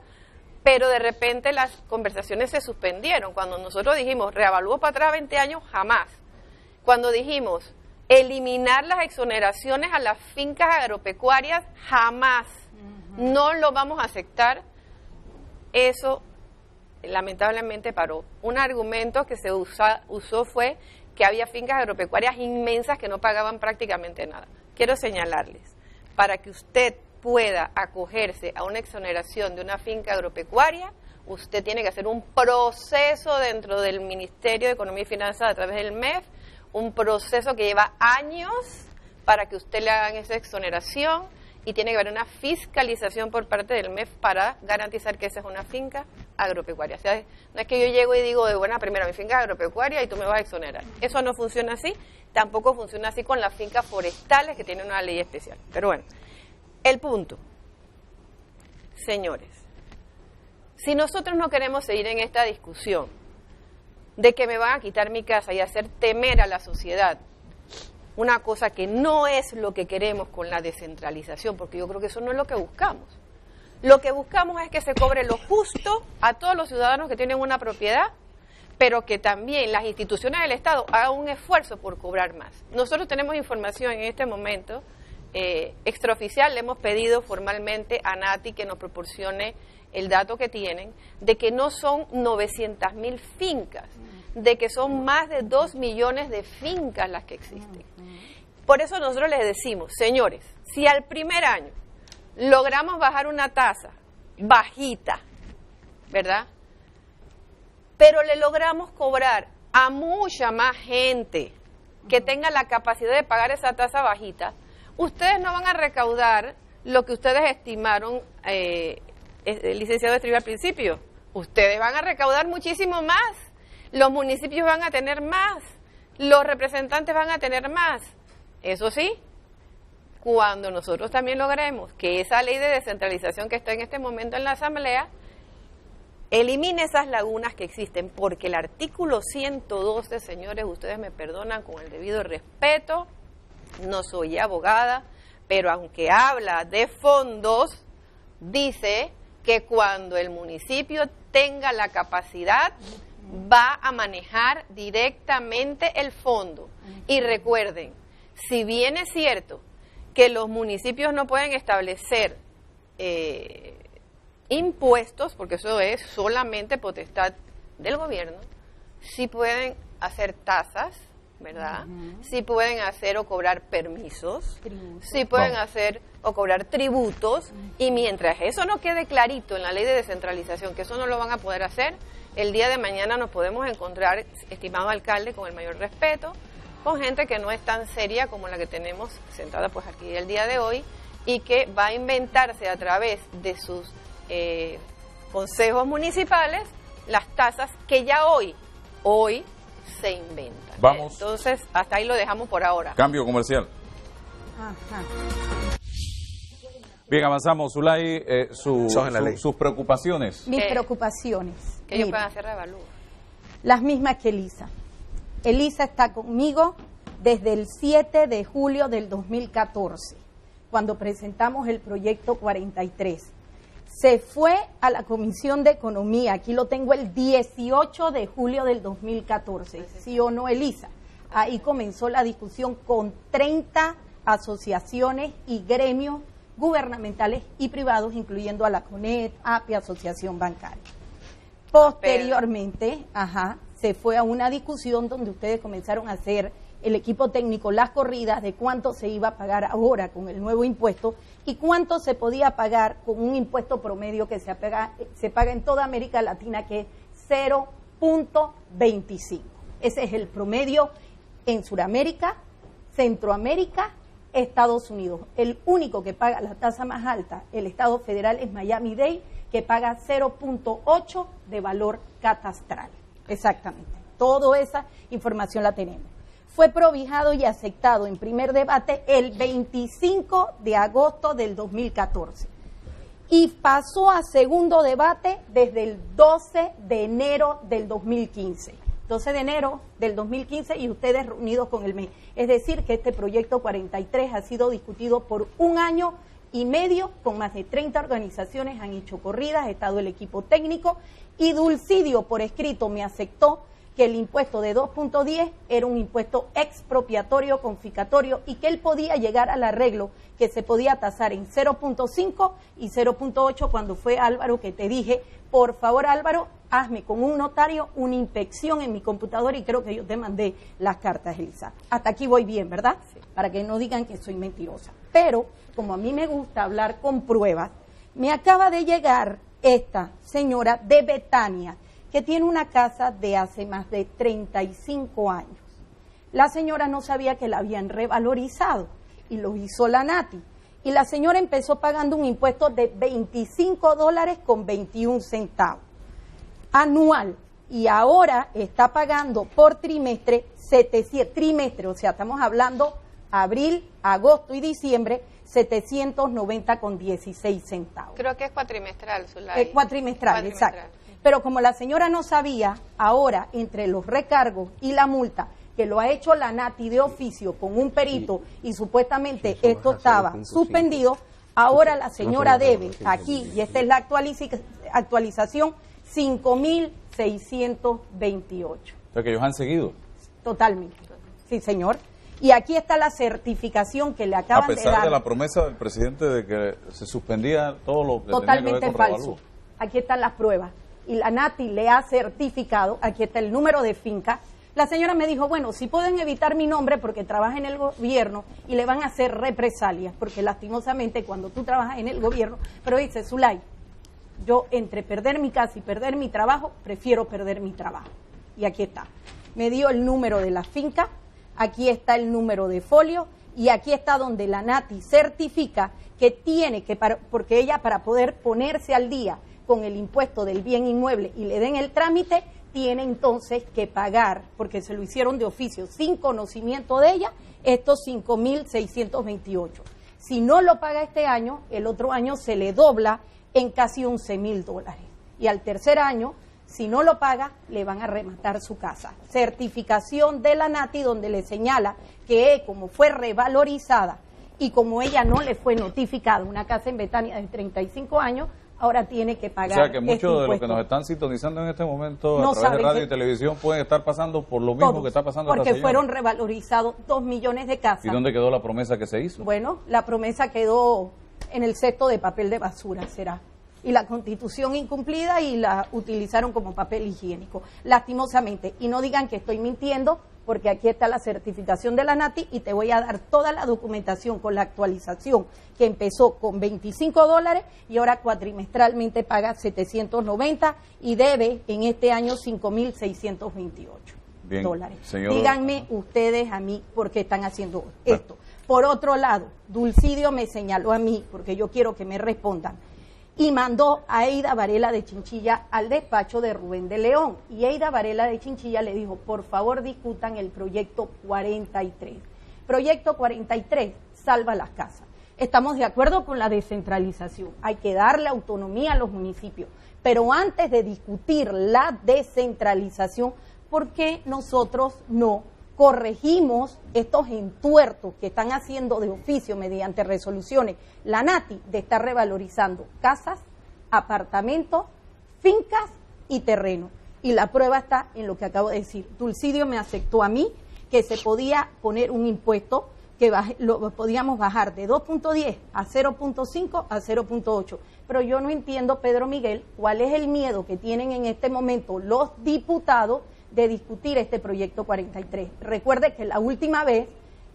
pero de repente las conversaciones se suspendieron. Cuando nosotros dijimos, reavalúo para atrás 20 años, jamás. Cuando dijimos, eliminar las exoneraciones a las fincas agropecuarias, jamás. No lo vamos a aceptar. Eso lamentablemente paró. Un argumento que se usó fue que había fincas agropecuarias inmensas que no pagaban prácticamente nada. Quiero señalarles, para que usted pueda acogerse a una exoneración de una finca agropecuaria, usted tiene que hacer un proceso dentro del Ministerio de Economía y Finanzas a través del MEF, un proceso que lleva años para que usted le hagan esa exoneración, y tiene que haber una fiscalización por parte del MEF para garantizar que esa es una finca agropecuaria. O sea, no es que yo llego y digo de buena primera, mi finca es agropecuaria y tú me vas a exonerar. Eso no funciona así, tampoco funciona así con las fincas forestales que tienen una ley especial. Pero bueno, el punto, señores, si nosotros no queremos seguir en esta discusión de que me van a quitar mi casa y hacer temer a la sociedad, una cosa que no es lo que queremos con la descentralización, porque yo creo que eso no es lo que buscamos. Lo que buscamos es que se cobre lo justo a todos los ciudadanos que tienen una propiedad, pero que también las instituciones del Estado hagan un esfuerzo por cobrar más. Nosotros tenemos información en este momento extraoficial, le hemos pedido formalmente a Nati que nos proporcione el dato que tienen, de que no son 900.000 fincas, de que son más de 2 millones de fincas las que existen. Por eso nosotros les decimos, señores, si al primer año logramos bajar una tasa bajita, ¿verdad?, pero le logramos cobrar a mucha más gente que tenga la capacidad de pagar esa tasa bajita, ustedes no van a recaudar lo que ustedes estimaron, el licenciado escribió al principio, ustedes van a recaudar muchísimo más, los municipios van a tener más, los representantes van a tener más. Eso sí, cuando nosotros también logremos que esa ley de descentralización que está en este momento en la Asamblea elimine esas lagunas que existen, porque el artículo 112, señores, ustedes me perdonan con el debido respeto, no soy abogada, pero aunque habla de fondos, dice que cuando el municipio tenga la capacidad, va a manejar directamente el fondo. Y recuerden, si bien es cierto que los municipios no pueden establecer impuestos, porque eso es solamente potestad del gobierno, sí pueden hacer tasas, ¿verdad? Sí pueden hacer o cobrar permisos, sí pueden hacer o cobrar tributos, y mientras eso no quede clarito en la ley de descentralización, que eso no lo van a poder hacer, el día de mañana nos podemos encontrar, estimado alcalde, con el mayor respeto, con gente que no es tan seria como la que tenemos sentada pues aquí el día de hoy, y que va a inventarse a través de sus consejos municipales las tasas que ya hoy se inventan. Vamos. Entonces, hasta ahí lo dejamos por ahora. Cambio comercial. Ajá. Bien, avanzamos. Zulay, sus preocupaciones. Mis preocupaciones. Que ellos puedan hacer revalúo. Las mismas que Elisa. Elisa está conmigo desde el 7 de julio del 2014, cuando presentamos el proyecto 43. Se fue a la Comisión de Economía, aquí lo tengo el 18 de julio del 2014, ¿sí o no, Elisa? Ahí comenzó la discusión con 30 asociaciones y gremios gubernamentales y privados, incluyendo a la CONET, API, Asociación Bancaria. Posteriormente, se fue a una discusión donde ustedes comenzaron a hacer el equipo técnico las corridas de cuánto se iba a pagar ahora con el nuevo impuesto y cuánto se podía pagar con un impuesto promedio que se paga en toda América Latina, que es 0.25. Ese es el promedio en Sudamérica, Centroamérica, Estados Unidos. El único que paga la tasa más alta, el Estado federal, es Miami-Dade, que paga 0.8 de valor catastral. Exactamente. Toda esa información la tenemos. Fue probijado y aceptado en primer debate el 25 de agosto del 2014 y pasó a segundo debate desde el 12 de enero del 2015. 12 de enero del 2015 y ustedes reunidos con el MES. Es decir, que este proyecto 43 ha sido discutido por 1 año y medio, con más de 30 organizaciones, han hecho corridas, ha estado el equipo técnico, y Dulcidio por escrito me aceptó que el impuesto de 2.10 era un impuesto expropiatorio, confiscatorio, y que él podía llegar al arreglo que se podía tasar en 0.5 y 0.8, cuando fue Álvaro que te dije, por favor Álvaro, hazme con un notario una inspección en mi computadora, y creo que yo te mandé las cartas, Elisa. Hasta aquí voy bien, ¿verdad? Sí. Para que no digan que soy mentirosa. Pero, como a mí me gusta hablar con pruebas, me acaba de llegar esta señora de Betania, que tiene una casa de hace más de 35 años. La señora no sabía que la habían revalorizado y lo hizo la Nati. Y la señora empezó pagando un impuesto de $25.21 anual, y ahora está pagando por trimestre, o sea, estamos hablando abril, agosto y diciembre, 790,16 centavos. Creo que es cuatrimestral, Zulay. Cuatrimestral, exacto. Pero como la señora no sabía, ahora entre los recargos y la multa, que lo ha hecho la Nati de oficio con un perito y supuestamente esto estaba suspendido, Ahora la señora debe, aquí, y esta es la actualización, 5.628. O sea que ellos han seguido. Totalmente. Sí, señor. Y aquí está la certificación que le acaban de dar. A pesar de la promesa del presidente de que se suspendía todo lo que totalmente tenía que ver con falso. Aquí están las pruebas. Y la Nati le ha certificado, aquí está el número de finca. La señora me dijo, bueno, si pueden evitar mi nombre porque trabaja en el gobierno y le van a hacer represalias, porque lastimosamente cuando tú trabajas en el gobierno, pero dice, Zulay, yo entre perder mi casa y perder mi trabajo, prefiero perder mi trabajo. Y aquí está. Me dio el número de la finca, aquí está el número de folio y aquí está donde la Nati certifica que tiene que, porque ella para poder ponerse al día con el impuesto del bien inmueble y le den el trámite, tiene entonces que pagar, porque se lo hicieron de oficio, sin conocimiento de ella, estos 5.628. Si no lo paga este año, el otro año se le dobla en casi $11,000. Y al tercer año, si no lo paga, le van a rematar su casa. Certificación de la Nati donde le señala que como fue revalorizada y como ella no le fue notificada una casa en Betania de 35 años, ahora tiene que pagar. O sea que muchos de los que nos están sintonizando en este momento no a través de radio y televisión pueden estar pasando por lo mismo todos, que está pasando. Porque fueron revalorizados 2 millones de casas. ¿Y dónde quedó la promesa que se hizo? Bueno, la promesa quedó en el cesto de papel de basura, será. Y la Constitución incumplida y la utilizaron como papel higiénico, lastimosamente. Y no digan que estoy mintiendo, porque aquí está la certificación de la Nati y te voy a dar toda la documentación con la actualización que empezó con $25 y ahora cuatrimestralmente paga 790 y debe en este año 5.628 dólares. Señor... Díganme ustedes a mí por qué están haciendo esto. Por otro lado, Dulcidio me señaló a mí, porque yo quiero que me respondan, y mandó a Eida Varela de Chinchilla al despacho de Rubén de León. Y Eida Varela de Chinchilla le dijo, por favor discutan el proyecto 43. Proyecto 43 salva las casas. Estamos de acuerdo con la descentralización. Hay que darle autonomía a los municipios. Pero antes de discutir la descentralización, ¿por qué nosotros no corregimos estos entuertos que están haciendo de oficio mediante resoluciones la Nati de estar revalorizando casas, apartamentos, fincas y terrenos? Y la prueba está en lo que acabo de decir. Dulcidio me aceptó a mí que se podía poner un impuesto que lo podíamos bajar de 2.10 a 0.5 a 0.8. Pero yo no entiendo, Pedro Miguel, cuál es el miedo que tienen en este momento los diputados de discutir este proyecto 43. Recuerde que la última vez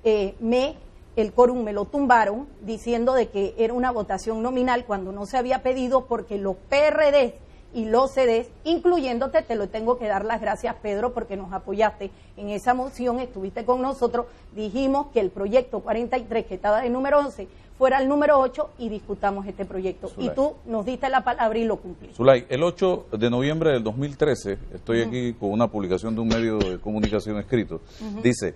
el quórum me lo tumbaron diciendo de que era una votación nominal cuando no se había pedido, porque los PRDs y los CDs, incluyéndote, te lo tengo que dar las gracias, Pedro, porque nos apoyaste en esa moción, estuviste con nosotros, dijimos que el proyecto 43, que estaba de número 11, fuera el número 8 y discutamos este proyecto. Zulay. Y tú nos diste la palabra y lo cumpliste. Zulay, el 8 de noviembre del 2013, estoy aquí con una publicación de un medio de comunicación escrito, dice,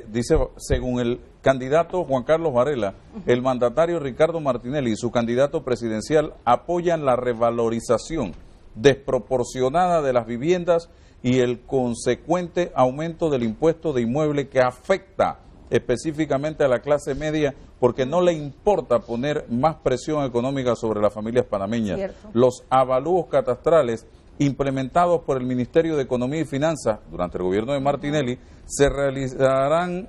dice, según el candidato Juan Carlos Varela, el mandatario Ricardo Martinelli y su candidato presidencial apoyan la revalorización desproporcionada de las viviendas y el consecuente aumento del impuesto de inmueble que afecta específicamente a la clase media, porque no le importa poner más presión económica sobre las familias panameñas. Cierto. Los avalúos catastrales implementados por el Ministerio de Economía y Finanzas durante el gobierno de Martinelli se realizarán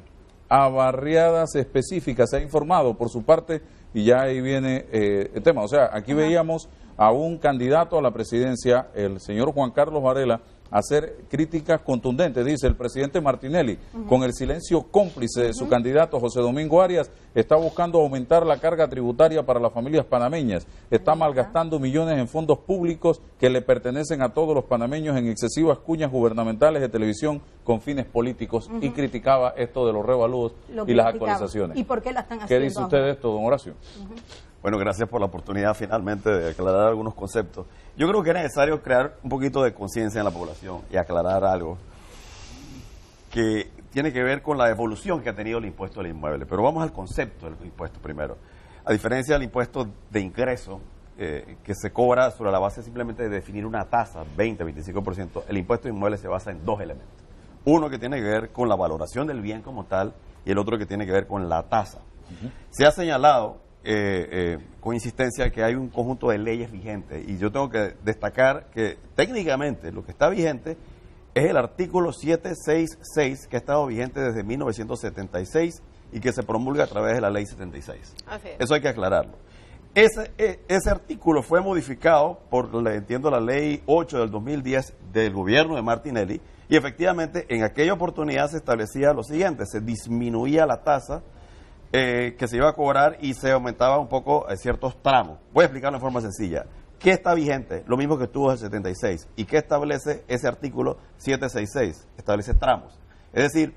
a barriadas específicas. Se ha informado por su parte y ya ahí viene el tema. O sea, aquí veíamos a un candidato a la presidencia, el señor Juan Carlos Varela, hacer críticas contundentes. Dice el presidente Martinelli, con el silencio cómplice de su candidato José Domingo Arias, está buscando aumentar la carga tributaria para las familias panameñas, está malgastando millones en fondos públicos que le pertenecen a todos los panameños en excesivas cuñas gubernamentales de televisión con fines políticos, y criticaba esto de los revalúos y las actualizaciones. ¿Y por qué la están haciendo? ¿Qué dice usted de esto, don Horacio? Bueno, gracias por la oportunidad finalmente de aclarar algunos conceptos. Yo creo que es necesario crear un poquito de conciencia en la población y aclarar algo que tiene que ver con la evolución que ha tenido el impuesto del inmueble. Pero vamos al concepto del impuesto primero. A diferencia del impuesto de ingreso, que se cobra sobre la base simplemente de definir una tasa, 20-25%, el impuesto de inmueble se basa en dos elementos. Uno que tiene que ver con la valoración del bien como tal y el otro que tiene que ver con la tasa. Se ha señalado con insistencia que hay un conjunto de leyes vigentes y yo tengo que destacar que técnicamente lo que está vigente es el artículo 766 que ha estado vigente desde 1976 y que se promulga a través de la ley 76. Eso hay que aclararlo. Ese artículo fue modificado por, entiendo, la ley 8 del 2010 del gobierno de Martinelli y efectivamente en aquella oportunidad se establecía lo siguiente, se disminuía la tasa que se iba a cobrar y se aumentaba un poco ciertos tramos. Voy a explicarlo de forma sencilla. ¿Qué está vigente? Lo mismo que estuvo en el 76. ¿Y qué establece ese artículo 766? Establece tramos. Es decir,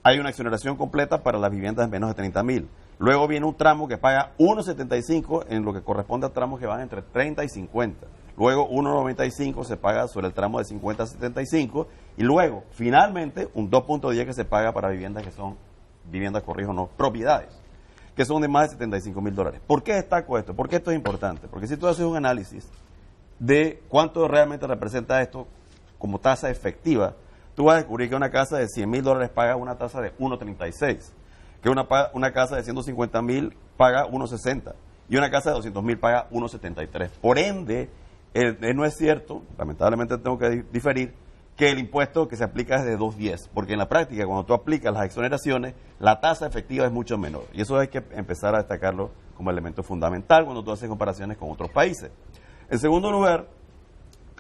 hay una exoneración completa para las viviendas de menos de 30.000. Luego viene un tramo que paga 1.75 en lo que corresponde a tramos que van entre 30 y 50. Luego 1.95 se paga sobre el tramo de 50 a 75. Y luego, finalmente, un 2.10 que se paga para viviendas que son, viviendas, corrijo, no, propiedades, que son de más de $75.000. ¿Por qué destaco esto? Porque esto es importante. Porque si tú haces un análisis de cuánto realmente representa esto como tasa efectiva, tú vas a descubrir que una casa de $100.000 paga una tasa de 1.36, que una casa de 150.000 paga 1.60 y una casa de 200.000 paga 1.73. Por ende, no es cierto, lamentablemente tengo que diferir, que el impuesto que se aplica es de 2.10, porque en la práctica, cuando tú aplicas las exoneraciones, la tasa efectiva es mucho menor. Y eso hay que empezar a destacarlo como elemento fundamental cuando tú haces comparaciones con otros países. En segundo lugar,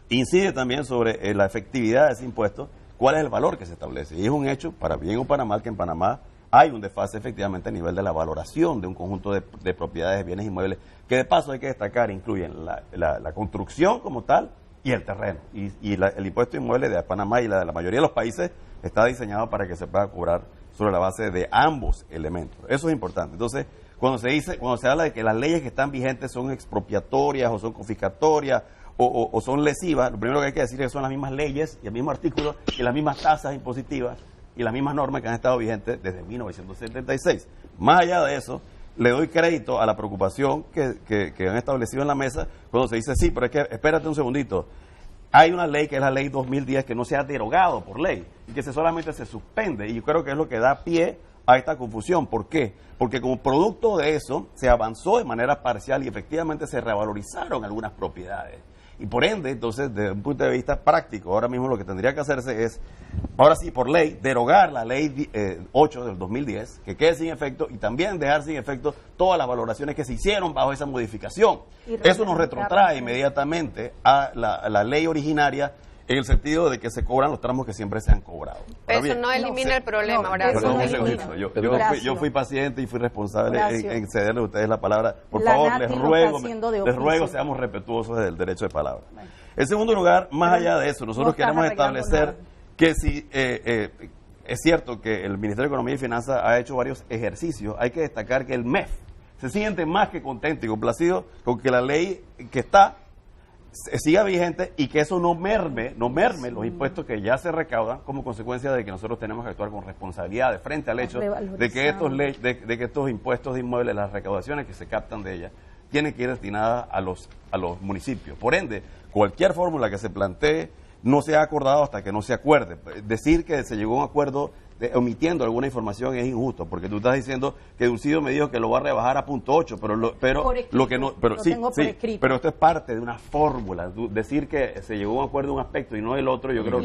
incide también sobre la efectividad de ese impuesto, cuál es el valor que se establece. Y es un hecho, para bien o para mal, que en Panamá hay un desfase efectivamente a nivel de la valoración de un conjunto de propiedades, bienes inmuebles, que de paso hay que destacar, incluyen la construcción como tal, y el terreno. Y el impuesto inmueble de Panamá y la de la mayoría de los países está diseñado para que se pueda cobrar sobre la base de ambos elementos. Eso es importante. Entonces, cuando se habla de que las leyes que están vigentes son expropiatorias o son confiscatorias o son lesivas, lo primero que hay que decir es que son las mismas leyes y el mismo artículo y las mismas tasas impositivas y las mismas normas que han estado vigentes desde 1976. Más allá de eso, le doy crédito a la preocupación que han establecido en la mesa cuando se dice, sí, pero es que espérate un segundito, hay una ley que es la ley 2010 que no se ha derogado por ley y que solamente se suspende, y yo creo que es lo que da pie a esta confusión. ¿Por qué? Porque como producto de eso se avanzó de manera parcial y efectivamente se revalorizaron algunas propiedades. Y por ende, entonces, desde un punto de vista práctico, ahora mismo lo que tendría que hacerse es, ahora sí, por ley, derogar la ley 8 del 2010, que quede sin efecto, y también dejar sin efecto todas las valoraciones que se hicieron bajo esa modificación. Eso nos retrotrae inmediatamente a la ley originaria, en el sentido de que se cobran los tramos que siempre se han cobrado. Pero eso no elimina el problema, Horacio. Yo fui paciente y fui responsable en cederle a ustedes la palabra. Por favor, les ruego seamos respetuosos del derecho de palabra. Bueno. En segundo lugar, más allá de eso, nosotros queremos establecer que si es cierto que el Ministerio de Economía y Finanzas ha hecho varios ejercicios, hay que destacar que el MEF se siente más que contento y complacido con que la ley que está siga vigente y que eso no merme los impuestos que ya se recaudan como consecuencia de que nosotros tenemos que actuar con responsabilidad de frente al hecho de que estos impuestos de inmuebles, las recaudaciones que se captan de ellas, tienen que ir destinadas a los municipios. Por ende, cualquier fórmula que se plantee no se ha acordado hasta que no se acuerde. Decir que se llegó a un acuerdo omitiendo alguna información es injusto, porque tú estás diciendo que Dulcido me dijo que lo va a rebajar a 0.8, pero esto es parte de una fórmula. Decir que se llegó a un acuerdo en un aspecto y no el otro, yo creo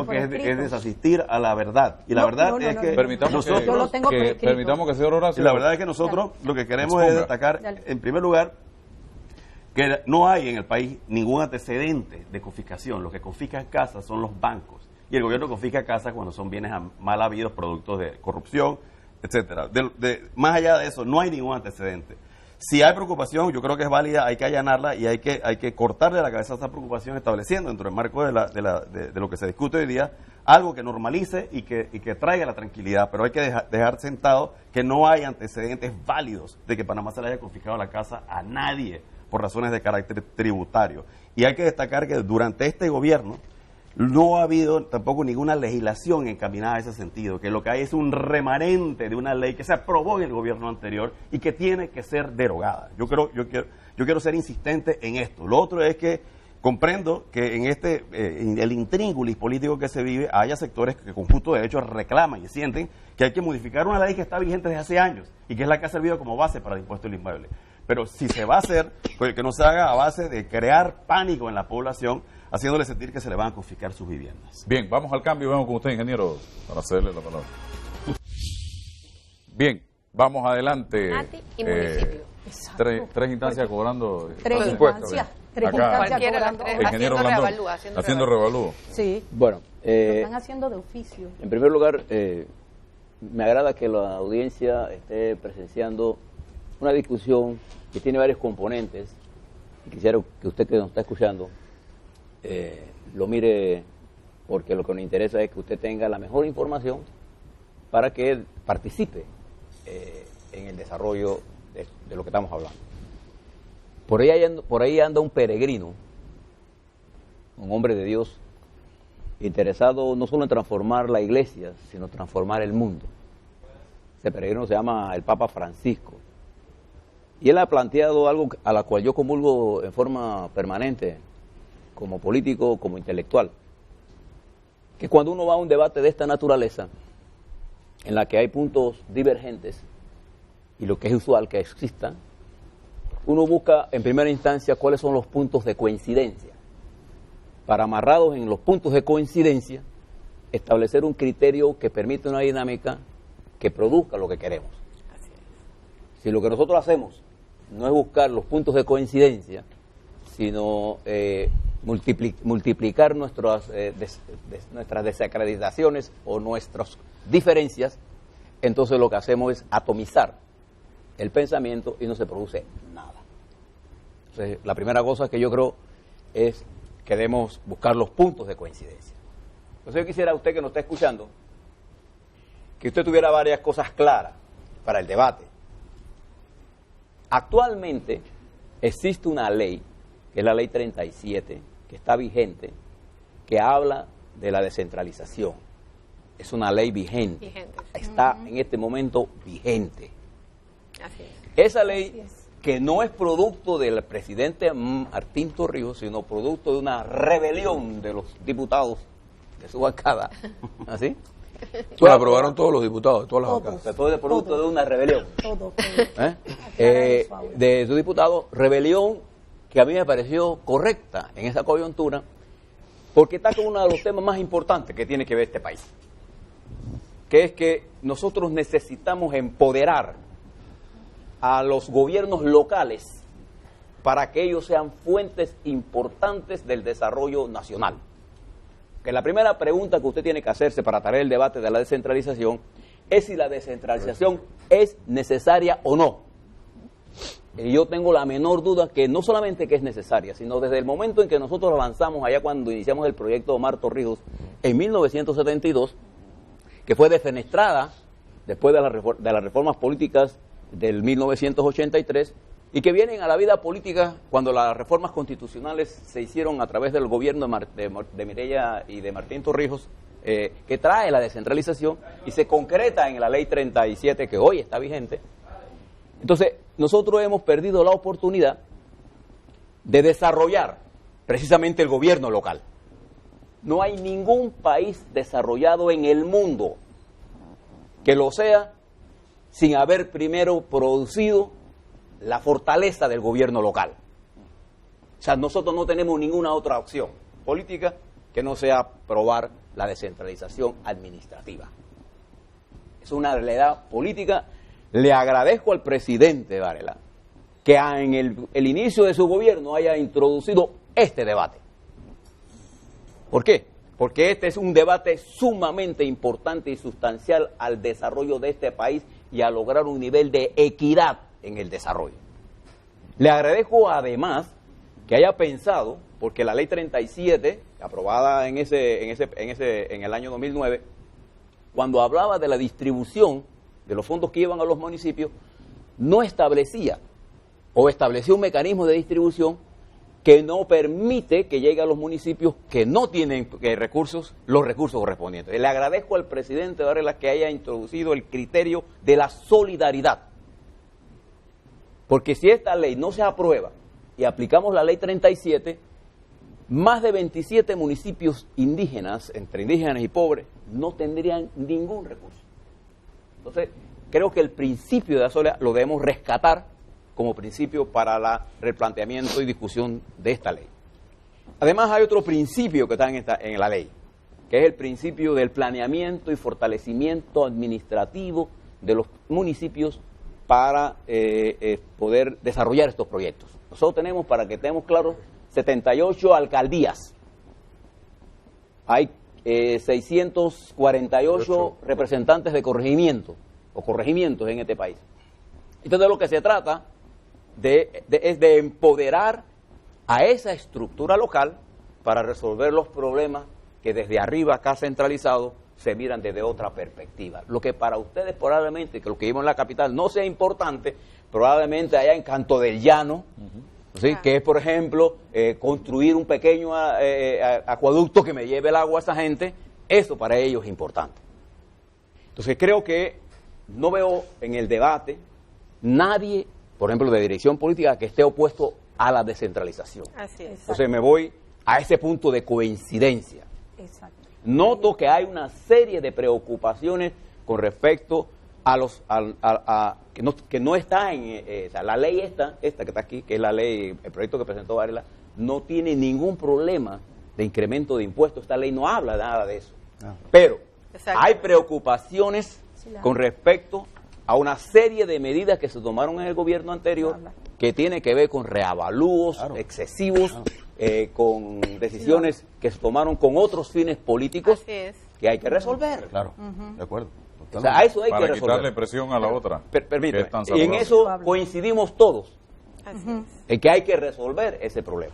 que es desasistir a la verdad. Y la verdad es que permitamos que señor Horacio. Y la verdad es que nosotros lo que queremos es destacar, en primer lugar, que no hay en el país ningún antecedente de confiscación. Los que confiscan casas son los bancos. Y el gobierno confisca casas cuando son bienes mal habidos, productos de corrupción, etcétera. Más allá de eso, no hay ningún antecedente. Si hay preocupación, yo creo que es válida, hay que allanarla y hay que cortarle la cabeza a esa preocupación, estableciendo dentro del marco de lo que se discute hoy día algo que normalice y que traiga la tranquilidad. Pero hay que dejar sentado que no hay antecedentes válidos de que Panamá se le haya confiscado la casa a nadie por razones de carácter tributario. Y hay que destacar que durante este gobierno no ha habido tampoco ninguna legislación encaminada a ese sentido, que lo que hay es un remanente de una ley que se aprobó en el gobierno anterior y que tiene que ser derogada. Yo quiero ser insistente en esto. Lo otro es que Comprendo que en en el intríngulis político que se vive haya sectores que con justo derecho reclaman y sienten que hay que modificar una ley que está vigente desde hace años y que es la que ha servido como base para el impuesto del inmueble. Pero si se va a hacer, pues que no se haga a base de crear pánico en la población, haciéndole sentir que se le van a confiscar sus viviendas. Bien, vamos al cambio y vemos con usted, ingeniero, para cederle la palabra. Bien, vamos adelante. Nati y municipio. Tres instancias cobrando. Tres instancias. Tres instancias Cualquiera de las cobrando. tres, Ingeniero haciendo Blandón, revalúo, haciendo revalúo. Sí, Bueno, lo están haciendo de oficio. en primer lugar, me agrada que la audiencia esté presenciando una discusión que tiene varios componentes. Y quisiera que usted que nos está escuchando lo mire, porque lo que nos interesa es que usted tenga la mejor información para que participe en el desarrollo de lo que estamos hablando. Por ahí anda un peregrino, un hombre de Dios, interesado no solo en transformar la iglesia, sino transformar el mundo. Ese peregrino se llama el Papa Francisco. Y él ha planteado algo a la cual yo comulgo en forma permanente, como político, como intelectual, que cuando uno va a un debate de esta naturaleza, en la que hay puntos divergentes, y lo que es usual que existan, uno busca en primera instancia cuáles son los puntos de coincidencia, para amarrados en los puntos de coincidencia, establecer un criterio que permite una dinámica que produzca lo que queremos. Si lo que nosotros hacemos no es buscar los puntos de coincidencia, sino multiplicar nuestras desacreditaciones o nuestras diferencias, entonces lo que hacemos es atomizar el pensamiento y no se produce nada. Entonces, la primera cosa que yo creo es que debemos buscar los puntos de coincidencia. Entonces yo quisiera a usted que nos está escuchando, que usted tuviera varias cosas claras para el debate. Actualmente existe una ley, que es la ley 37, que está vigente, que habla de la descentralización. Es una ley vigente. Está en este momento vigente. Así es. Esa ley, que no es producto del presidente Martín Torrijos, sino producto de una rebelión de los diputados de su bancada. ¿Así? Pues aprobaron todos los diputados de todas las bancadas. Todo es producto de una rebelión. Todo. De su diputado, rebelión que a mí me pareció correcta en esa coyuntura, porque está con uno de los temas más importantes que tiene que ver este país, que es que nosotros necesitamos empoderar a los gobiernos locales para que ellos sean fuentes importantes del desarrollo nacional. Que la primera pregunta que usted tiene que hacerse para traer el debate de la descentralización es si la descentralización es necesaria o no. Y yo tengo la menor duda que no solamente que es necesaria, sino desde el momento en que nosotros lanzamos allá cuando iniciamos el proyecto de Omar Torrijos en 1972, que fue defenestrada después de las reformas políticas del 1983 y que vienen a la vida política cuando las reformas constitucionales se hicieron a través del gobierno de Mireya y de Martín Torrijos, que trae la descentralización y se concreta en la ley 37 que hoy está vigente. Entonces, nosotros hemos perdido la oportunidad de desarrollar precisamente el gobierno local. No hay ningún país desarrollado en el mundo que lo sea sin haber primero producido la fortaleza del gobierno local. O sea, nosotros no tenemos ninguna otra opción política que no sea probar la descentralización administrativa. Es una realidad política. Le agradezco al presidente Varela que en el inicio de su gobierno haya introducido este debate. ¿Por qué? Porque este es un debate sumamente importante y sustancial al desarrollo de este país y a lograr un nivel de equidad en el desarrollo. Le agradezco además que haya pensado, porque la ley 37, aprobada en el año 2009, cuando hablaba de la distribución de los fondos que iban a los municipios, no establecía o estableció un mecanismo de distribución que no permite que llegue a los municipios que no tienen los recursos correspondientes. Le agradezco al presidente Varela que haya introducido el criterio de la solidaridad. Porque si esta ley no se aprueba y aplicamos la ley 37, más de 27 municipios indígenas, entre indígenas y pobres, no tendrían ningún recurso. Entonces, creo que el principio de la solidaridad lo debemos rescatar como principio para el replanteamiento y discusión de esta ley. Además, hay otro principio que está en la ley, que es el principio del planeamiento y fortalecimiento administrativo de los municipios para poder desarrollar estos proyectos. Nosotros tenemos, para que estemos claros, 78 alcaldías. Hay 648 representantes de corregimiento o corregimientos en este país. Entonces, de lo que se trata es de empoderar a esa estructura local para resolver los problemas que desde arriba, acá centralizado, se miran desde otra perspectiva. Lo que para ustedes probablemente, que lo que vimos en la capital no sea importante, probablemente allá en Canto del Llano, ¿sí? Que es, por ejemplo, construir un pequeño acueducto que me lleve el agua a esa gente, eso para ellos es importante. Entonces creo que no veo en el debate nadie, por ejemplo, de dirección política, que esté opuesto a la descentralización. Así es. Entonces me voy a ese punto de coincidencia. Exacto. Noto que hay una serie de preocupaciones con respecto a los que no está en o sea, la ley esta que está aquí, que es la ley, el proyecto que presentó Varela, no tiene ningún problema de incremento de impuestos. Esta ley no habla nada de eso. Pero hay preocupaciones con respecto a una serie de medidas que se tomaron en el gobierno anterior que tiene que ver con reavalúos excesivos, con decisiones que se tomaron con otros fines políticos que hay que resolver. Claro, de acuerdo. O sea, a eso hay que Para resolver. quitarle presión a la otra. Permíteme. Y en eso coincidimos todos, en que hay que resolver ese problema.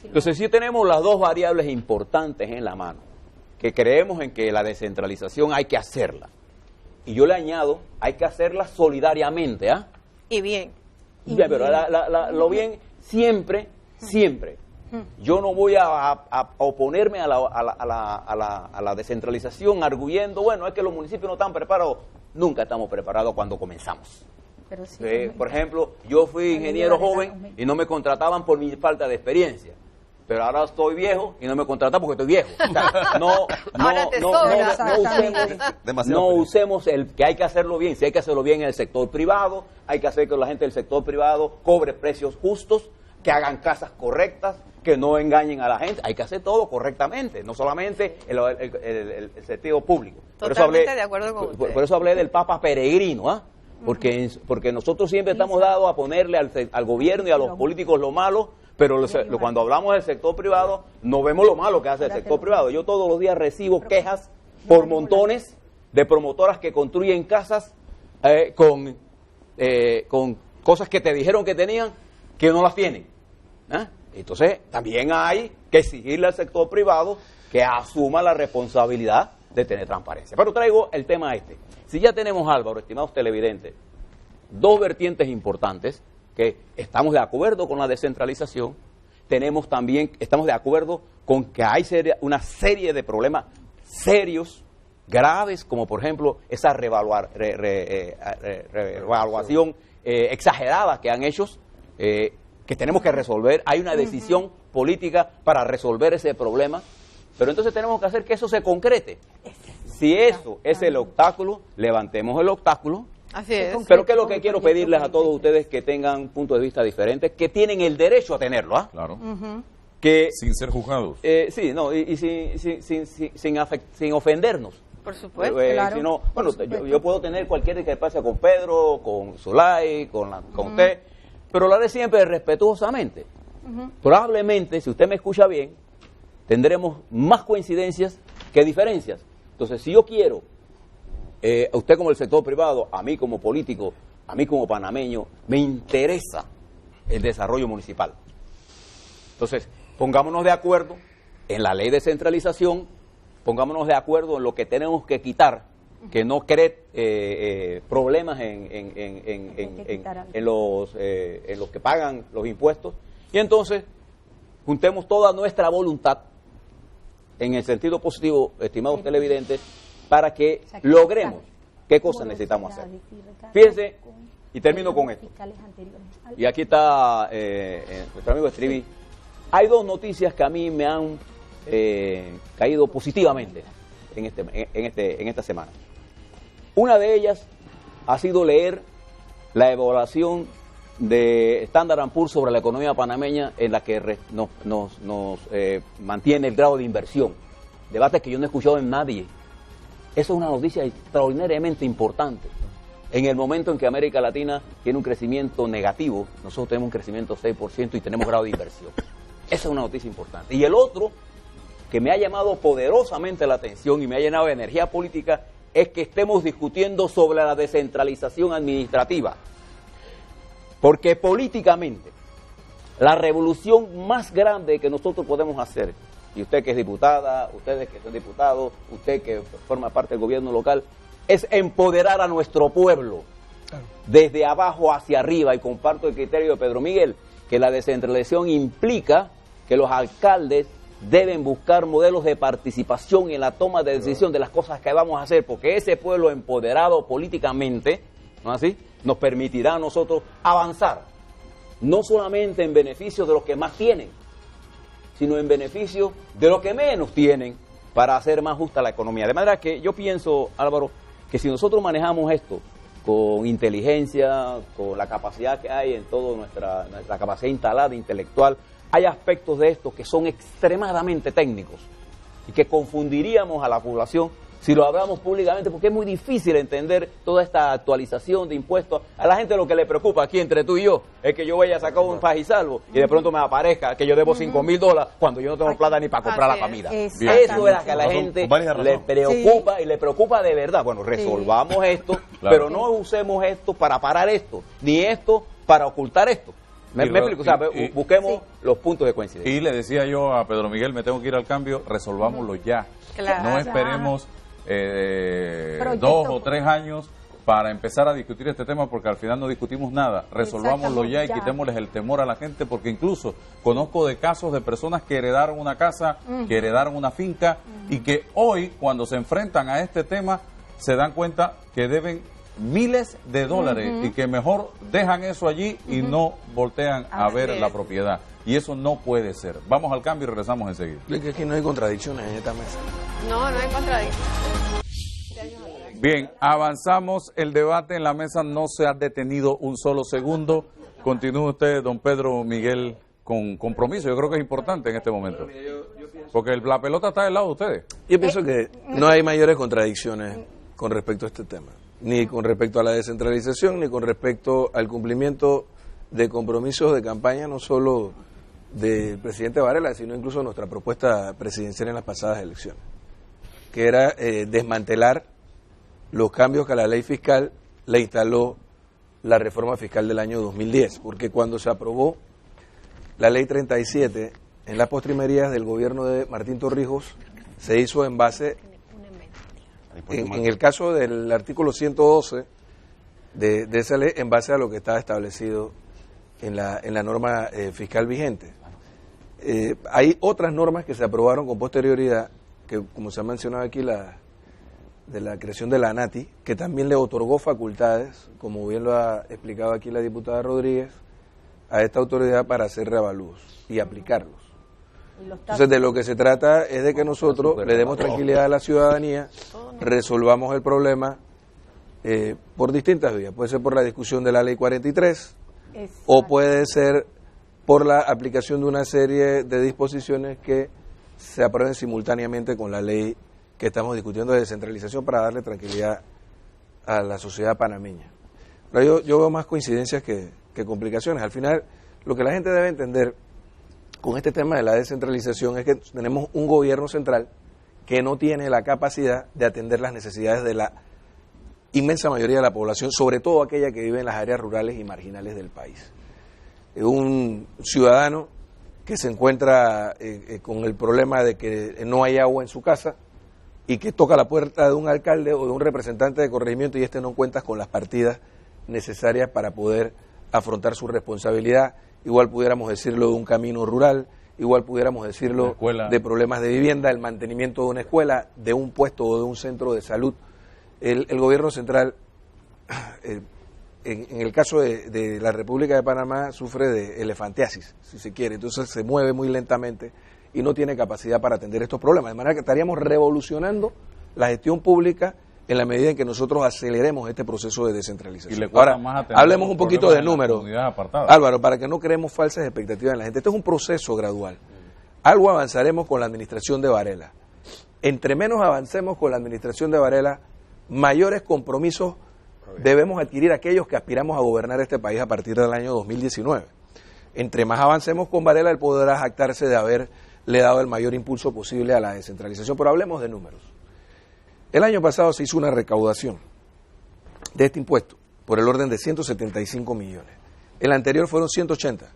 Entonces, sí tenemos las dos variables importantes en la mano, que creemos en que la descentralización hay que hacerla. Y yo le añado, hay que hacerla solidariamente, ¿ah? Y bien. Bien, pero lo bien siempre. Yo no voy a oponerme a la descentralización arguyendo, bueno, es que los municipios no están preparados. Nunca estamos preparados cuando comenzamos. Pero sí, Por ejemplo, yo fui ingeniero joven y no me contrataban por mi falta de experiencia. Pero ahora estoy viejo y no me contratan porque estoy viejo. O sea, no usemos el que hay que hacerlo bien. Si hay que hacerlo bien en el sector privado, hay que hacer que la gente del sector privado cobre precios justos, que hagan casas correctas, que no engañen a la gente. Hay que hacer todo correctamente, no solamente el sentido público. Totalmente de acuerdo con usted. Por eso hablé del Papa peregrino, ¿ah? Porque nosotros siempre estamos dados a ponerle al gobierno y a los políticos lo malo, pero cuando hablamos del sector privado, no vemos lo malo que hace el sector privado. Yo todos los días recibo quejas por montones de promotoras que construyen casas con cosas que te dijeron que tenían, que no las tienen. ¿Ah? Entonces, también hay que exigirle al sector privado que asuma la responsabilidad de tener transparencia. Pero traigo el tema este. Si ya tenemos, Álvaro, estimados televidentes, dos vertientes importantes, que estamos de acuerdo con la descentralización, estamos de acuerdo con que hay una serie de problemas serios, graves, como por ejemplo esa revaluación exagerada que han hecho, que tenemos que resolver. Hay una decisión política para resolver ese problema, pero entonces tenemos que hacer que eso se concrete. Si eso es el obstáculo, levantemos el obstáculo. Así es. Pero ¿qué es lo que quiero pedirles a todos ustedes que tengan puntos de vista diferentes, que tienen el derecho a tenerlo? ¿Ah? Claro. Que, sin ser juzgados. Sí, no, y sin ofendernos. Por supuesto. Claro, sino, bueno, yo puedo tener cualquier que pase con Pedro, con Zulay, con usted, pero lo haré siempre respetuosamente. Probablemente, si usted me escucha bien, tendremos más coincidencias que diferencias. Entonces, si yo quiero, a usted como el sector privado, a mí como político, a mí como panameño, me interesa el desarrollo municipal. Entonces, pongámonos de acuerdo en la ley de centralización, pongámonos de acuerdo en lo que tenemos que quitar, que no cree problemas en los que pagan los impuestos, y entonces juntemos toda nuestra voluntad en el sentido positivo, estimados televidentes, para que logremos qué cosas necesitamos hacer. Fíjense, y termino con esto. Y aquí está nuestro amigo Estribi Hay dos noticias que a mí me han caído positivamente en esta semana. Una de ellas ha sido leer la evaluación de Standard & Poor's sobre la economía panameña, en la que nos mantiene el grado de inversión. Debate que yo no he escuchado en nadie. Eso es una noticia extraordinariamente importante. En el momento en que América Latina tiene un crecimiento negativo, nosotros tenemos un crecimiento 6% y tenemos grado de inversión. Esa es una noticia importante. Y el otro, que me ha llamado poderosamente la atención y me ha llenado de energía política, es que estemos discutiendo sobre la descentralización administrativa. Porque políticamente, la revolución más grande que nosotros podemos hacer, y usted que es diputada, ustedes que son diputados, usted que forma parte del gobierno local, es empoderar a nuestro pueblo desde abajo hacia arriba. Y comparto el criterio de Pedro Miguel, que la descentralización implica que los alcaldes deben buscar modelos de participación en la toma de decisión de las cosas que vamos a hacer, porque ese pueblo empoderado políticamente, ¿no es así?, nos permitirá a nosotros avanzar, no solamente en beneficio de los que más tienen, sino en beneficio de los que menos tienen, para hacer más justa la economía. De manera que yo pienso, Álvaro, que si nosotros manejamos esto con inteligencia, con la capacidad que hay en toda nuestra capacidad instalada, intelectual, hay aspectos de esto que son extremadamente técnicos y que confundiríamos a la población si lo hablamos públicamente, porque es muy difícil entender toda esta actualización de impuestos. A la gente lo que le preocupa aquí entre tú y yo es que yo vaya a sacar un fajisalvo y de pronto me aparezca que yo debo $5,000 cuando yo no tengo plata ni para comprar la comida. Eso es lo que a la gente le preocupa, y le preocupa de verdad. Bueno, resolvamos esto, pero no usemos esto para parar esto, ni esto para ocultar esto. Me explico, o sea, busquemos los puntos de coincidencia. Y le decía yo a Pedro Miguel, me tengo que ir al cambio, resolvámoslo ya. Claro. No esperemos 2 o 3 años para empezar a discutir este tema, porque al final no discutimos nada. Resolvámoslo ya y quitémosles el temor a la gente, porque incluso conozco de casos de personas que heredaron una casa, que heredaron una finca, y que hoy, cuando se enfrentan a este tema, se dan cuenta que deben miles de dólares y que mejor dejan eso allí y no voltean a ver la propiedad. Y eso no puede ser. Vamos al cambio y regresamos enseguida. Que aquí no hay contradicciones en esta mesa. No hay contradicciones. Bien, avanzamos el debate en la mesa, no se ha detenido un solo segundo. Continúe usted, don Pedro Miguel, con compromiso. Yo creo que es importante en este momento. Porque la pelota está del lado de ustedes. Yo pienso que no hay mayores contradicciones con respecto a este tema, ni con respecto a la descentralización, ni con respecto al cumplimiento de compromisos de campaña, no solo del presidente Varela, sino incluso nuestra propuesta presidencial en las pasadas elecciones, que era desmantelar los cambios que a la ley fiscal le instaló la reforma fiscal del año 2010, porque cuando se aprobó la ley 37 en las postrimerías del gobierno de Martín Torrijos, se hizo en base, en el caso del artículo 112 de esa ley, en base a lo que estaba establecido en la norma fiscal vigente. Hay otras normas que se aprobaron con posterioridad, que como se ha mencionado aquí, de la creación de la ANATI, que también le otorgó facultades, como bien lo ha explicado aquí la diputada Rodríguez, a esta autoridad para hacer reavalúos y aplicarlos. Entonces, de lo que se trata es de que nosotros le demos tranquilidad a la ciudadanía, resolvamos el problema por distintas vías. Puede ser por la discusión de la ley 43, o puede ser por la aplicación de una serie de disposiciones que se aprueben simultáneamente con la ley que estamos discutiendo de descentralización, para darle tranquilidad a la sociedad panameña. Pero yo veo más coincidencias que complicaciones. Al final, lo que la gente debe entender con este tema de la descentralización es que tenemos un gobierno central que no tiene la capacidad de atender las necesidades de la inmensa mayoría de la población, sobre todo aquella que vive en las áreas rurales y marginales del país. Un ciudadano que se encuentra con el problema de que no hay agua en su casa y que toca la puerta de un alcalde o de un representante de corregimiento y no cuenta con las partidas necesarias para poder afrontar su responsabilidad. Igual pudiéramos decirlo de un camino rural, igual pudiéramos decirlo de problemas de vivienda, el mantenimiento de una escuela, de un puesto o de un centro de salud. El gobierno central en el caso de la República de Panamá sufre de elefantiasis, si se quiere, entonces se mueve muy lentamente y no tiene capacidad para atender estos problemas, de manera que estaríamos revolucionando la gestión pública en la medida en que nosotros aceleremos este proceso de descentralización. Ahora, hablemos un poquito de números, Álvaro, para que no creemos falsas expectativas en la gente. Este es un proceso gradual. Algo avanzaremos con la administración de Varela. Entre menos avancemos con la administración de Varela, mayores compromisos debemos adquirir aquellos que aspiramos a gobernar este país a partir del año 2019. Entre más avancemos con Varela, él podrá jactarse de haberle dado el mayor impulso posible a la descentralización. Pero hablemos de números. El año pasado se hizo una recaudación de este impuesto por el orden de 175 millones. El anterior fueron 180.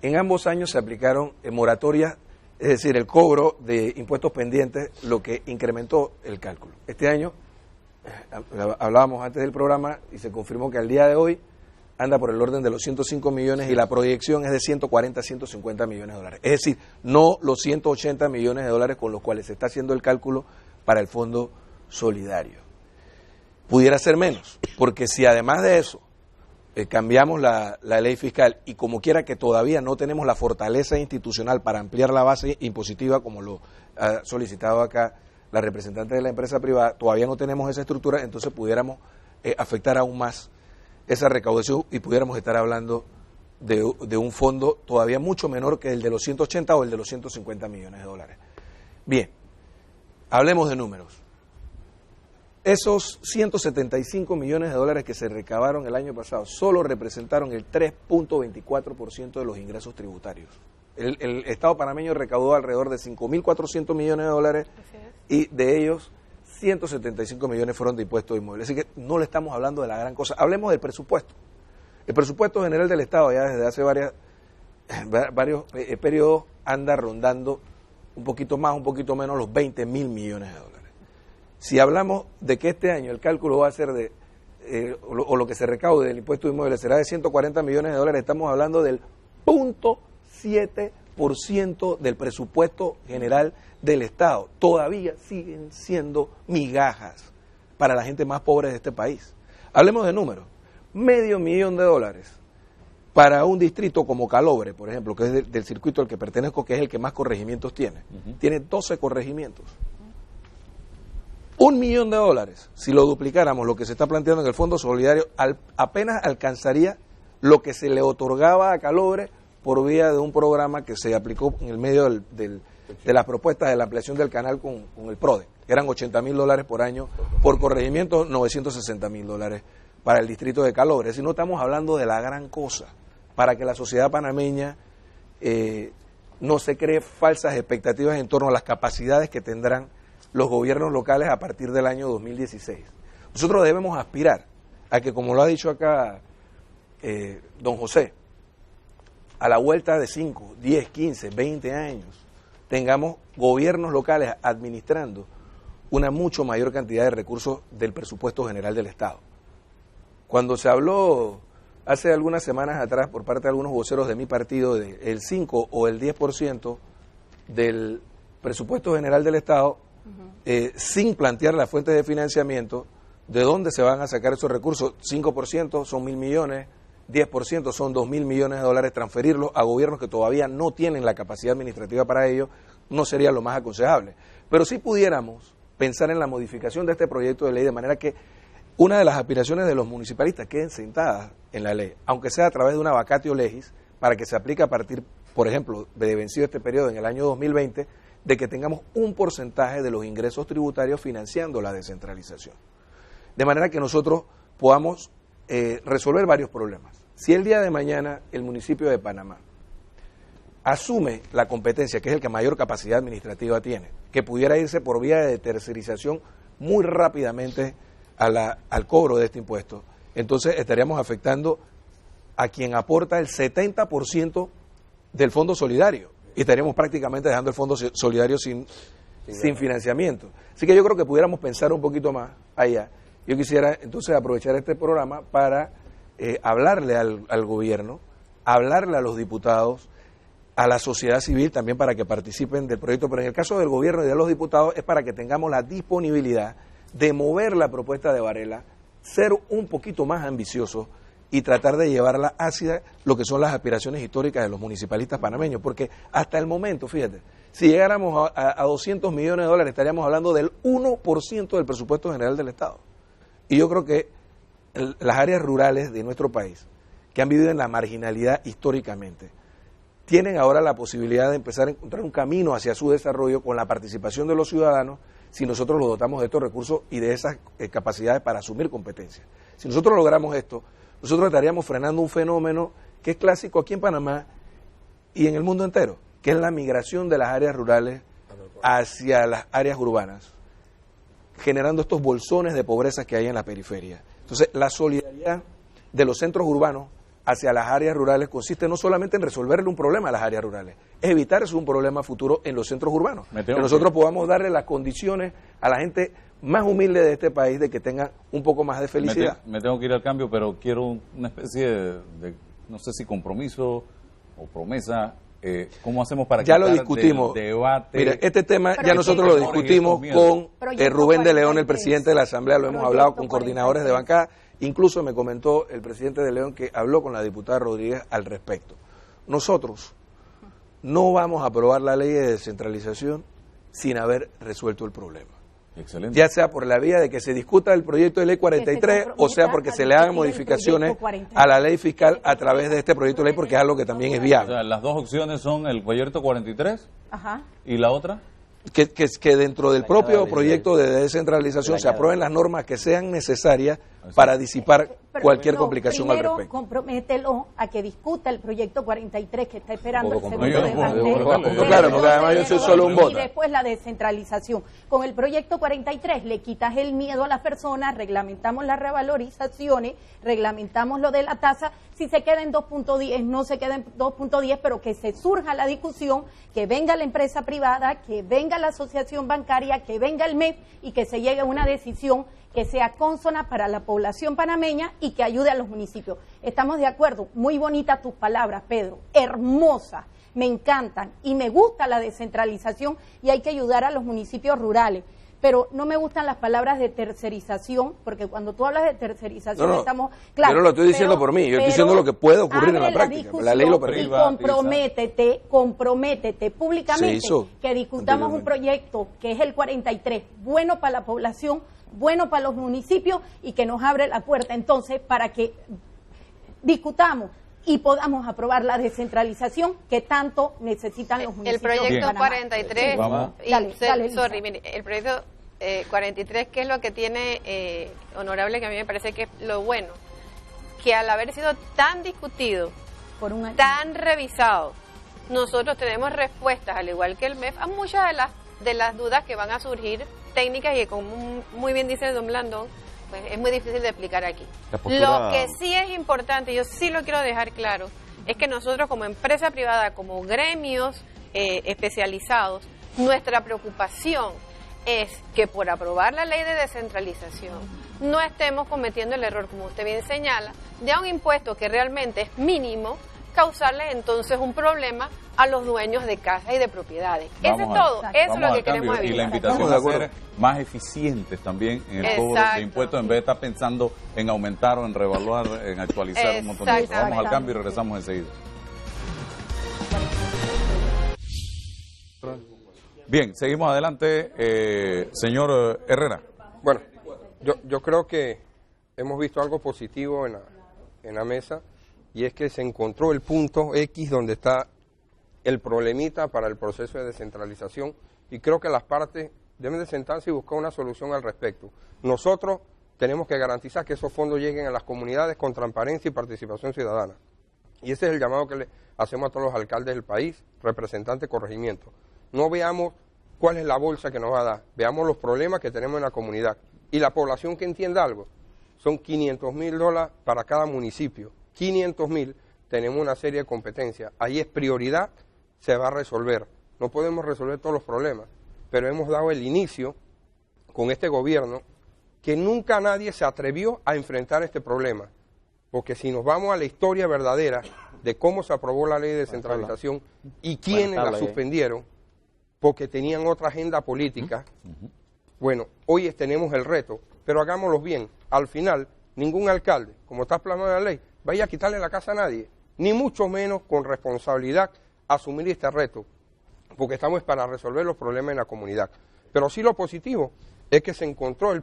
En ambos años se aplicaron moratorias, es decir, el cobro de impuestos pendientes, lo que incrementó el cálculo. Este año, hablábamos antes del programa y se confirmó que al día de hoy anda por el orden de los 105 millones y la proyección es de 140 a 150 millones de dólares. Es decir, no los 180 millones de dólares con los cuales se está haciendo el cálculo para el Fondo Solidario. Pudiera ser menos, porque si además de eso cambiamos la ley fiscal y como quiera que todavía no tenemos la fortaleza institucional para ampliar la base impositiva como lo ha solicitado acá la representante de la empresa privada, todavía no tenemos esa estructura, entonces pudiéramos afectar aún más esa recaudación y pudiéramos estar hablando de un fondo todavía mucho menor que el de los 180 o el de los 150 millones de dólares. Bien, hablemos de números. Esos 175 millones de dólares que se recabaron el año pasado solo representaron el 3.24% de los ingresos tributarios. El Estado panameño recaudó alrededor de 5.400 millones de dólares y de ellos 175 millones fueron de impuestos inmuebles. Así que no le estamos hablando de la gran cosa. Hablemos del presupuesto. El presupuesto general del Estado ya desde hace varios periodos anda rondando un poquito más, un poquito menos los 20.000 millones de dólares. Si hablamos de que este año el cálculo va a ser o lo que se recaude del impuesto de inmuebles será de 140 millones de dólares, estamos hablando del 0.7% del presupuesto general del Estado. Todavía siguen siendo migajas para la gente más pobre de este país. Hablemos de números. $500,000 para un distrito como Calobre, por ejemplo, que es del circuito al que pertenezco, que es el que más corregimientos tiene. Tiene 12 corregimientos. $1 millón, si lo duplicáramos, lo que se está planteando en el Fondo Solidario, apenas alcanzaría lo que se le otorgaba a Calobre por vía de un programa que se aplicó en el medio de las propuestas de la ampliación del canal con el PRODE. Eran $80,000 por año por corregimiento, $960,000 para el distrito de Calobre. Si no estamos hablando de la gran cosa, para que la sociedad panameña no se cree falsas expectativas en torno a las capacidades que tendrán los gobiernos locales a partir del año 2016. Nosotros debemos aspirar a que, como lo ha dicho acá don José, a la vuelta de 5, 10, 15, 20 años, tengamos gobiernos locales administrando una mucho mayor cantidad de recursos del presupuesto general del Estado. Cuando se habló hace algunas semanas atrás por parte de algunos voceros de mi partido del 5 o el 10% del presupuesto general del Estado, sin plantear la fuente de financiamiento, ¿de dónde se van a sacar esos recursos? 5% son 1.000 millones, 10% son 2.000 millones de dólares, transferirlos a gobiernos que todavía no tienen la capacidad administrativa para ello, no sería lo más aconsejable. Pero sí pudiéramos pensar en la modificación de este proyecto de ley de manera que una de las aspiraciones de los municipalistas queden sentadas en la ley, aunque sea a través de una vacatio legis, para que se aplique a partir, por ejemplo, de vencido este periodo en el año 2020, de que tengamos un porcentaje de los ingresos tributarios financiando la descentralización. De manera que nosotros podamos resolver varios problemas. Si el día de mañana el municipio de Panamá asume la competencia, que es el que mayor capacidad administrativa tiene, que pudiera irse por vía de tercerización muy rápidamente al cobro de este impuesto, entonces estaríamos afectando a quien aporta el 70% del Fondo Solidario y estaríamos prácticamente dejando el Fondo Solidario sin financiamiento. Así que yo creo que pudiéramos pensar un poquito más allá. Yo quisiera entonces aprovechar este programa para hablarle al gobierno, hablarle a los diputados, a la sociedad civil también para que participen del proyecto, pero en el caso del gobierno y de los diputados es para que tengamos la disponibilidad de mover la propuesta de Varela, ser un poquito más ambiciosos y tratar de llevarla hacia lo que son las aspiraciones históricas de los municipalistas panameños, porque hasta el momento, fíjate, si llegáramos a 200 millones de dólares, estaríamos hablando del 1% del presupuesto general del Estado. Y yo creo que las áreas rurales de nuestro país, que han vivido en la marginalidad históricamente, tienen ahora la posibilidad de empezar a encontrar un camino hacia su desarrollo con la participación de los ciudadanos, si nosotros los dotamos de estos recursos y de esas capacidades para asumir competencias. Si nosotros logramos esto, nosotros estaríamos frenando un fenómeno que es clásico aquí en Panamá y en el mundo entero, que es la migración de las áreas rurales hacia las áreas urbanas, generando estos bolsones de pobreza que hay en la periferia. Entonces, la solidaridad de los centros urbanos hacia las áreas rurales consiste no solamente en resolverle un problema a las áreas rurales, es evitar un problema futuro en los centros urbanos. Que nosotros podamos darle las condiciones a la gente más humilde de este país de que tengan un poco más de felicidad. Me tengo que ir al cambio, pero quiero una especie de no sé si compromiso o promesa. ¿Cómo hacemos para ya lo discutimos? Debate? Mire, este tema ya nosotros lo discutimos con Rubén de León, el presidente de la Asamblea, lo hemos hablado con coordinadores de bancada, incluso me comentó el presidente de León que habló con la diputada Rodríguez al respecto. Nosotros no vamos a aprobar la ley de descentralización sin haber resuelto el problema. Excelente. Ya sea por la vía de que se discuta el proyecto de ley 43 o sea porque se le hagan modificaciones a la ley fiscal a través de este proyecto de ley, porque es algo que también es viable. O sea, las dos opciones son el proyecto 43 Ajá. y la otra. Que dentro del propio proyecto de descentralización se aprueben las normas que sean necesarias para disipar cualquier complicación al respecto. Primero, compromételo a que discuta el proyecto 43 que está esperando el segundo debate. Claro, porque además yo soy solo un voto. Y después la descentralización. Con el proyecto 43 le quitas el miedo a las personas, reglamentamos las revalorizaciones, reglamentamos lo de la tasa. Si se queda en 2.10, no se queda en 2.10, pero que se surja la discusión, que venga la empresa privada, que venga la asociación bancaria, que venga el MEF y que se llegue a una decisión que sea consona para la población panameña y que ayude a los municipios. Estamos de acuerdo. Muy bonitas tus palabras, Pedro. Hermosas. Me encantan. Y me gusta la descentralización y hay que ayudar a los municipios rurales. Pero no me gustan las palabras de tercerización, porque cuando tú hablas de tercerización estamos... Claro, yo no lo estoy diciendo por mí, yo estoy diciendo lo que puede ocurrir en la práctica. La ley lo permite. Y comprométete públicamente que discutamos un proyecto que es el 43, bueno para la población, bueno para los municipios y que nos abre la puerta entonces para que discutamos y podamos aprobar la descentralización que tanto necesitan los municipios. El proyecto 43, el proyecto 43, ¿qué es lo que tiene, honorable, que a mí me parece que es lo bueno? Que al haber sido tan discutido, por un año, tan revisado, nosotros tenemos respuestas, al igual que el MEF, a muchas de las dudas que van a surgir técnicas y que, como muy bien dice don Blandón, pues es muy difícil de explicar aquí. Lo que sí es importante, yo sí lo quiero dejar claro, es que nosotros como empresa privada, como gremios especializados, nuestra preocupación es que por aprobar la ley de descentralización no estemos cometiendo el error, como usted bien señala, de un impuesto que realmente es mínimo, causarle entonces un problema a los dueños de casas y de propiedades. Eso es todo, eso es lo que queremos evitar. Y la invitación a ser más eficientes también en el cobro de impuestos, en vez de estar pensando en aumentar o en revaluar, en actualizar un montón de cosas. Vamos al cambio y regresamos enseguida. Bien, seguimos adelante. Señor Herrera. Bueno, yo creo que hemos visto algo positivo en la mesa, y es que se encontró el punto X donde está el problemita para el proceso de descentralización, y creo que las partes deben de sentarse y buscar una solución al respecto. Nosotros tenemos que garantizar que esos fondos lleguen a las comunidades con transparencia y participación ciudadana, y ese es el llamado que le hacemos a todos los alcaldes del país, representantes de corregimiento. No veamos cuál es la bolsa que nos va a dar, veamos los problemas que tenemos en la comunidad, y la población que entienda algo, son $500,000 para cada municipio. 500,000, tenemos una serie de competencias. Ahí es prioridad, se va a resolver. No podemos resolver todos los problemas, pero hemos dado el inicio con este gobierno que nunca nadie se atrevió a enfrentar este problema. Porque si nos vamos a la historia verdadera de cómo se aprobó la ley de descentralización y quiénes la suspendieron, porque tenían otra agenda política, bueno, hoy tenemos el reto, pero hagámoslo bien. Al final, ningún alcalde, como está plasmado en la ley, vaya a quitarle la casa a nadie, ni mucho menos con responsabilidad asumir este reto, porque estamos para resolver los problemas en la comunidad. Pero sí lo positivo es que se encontró los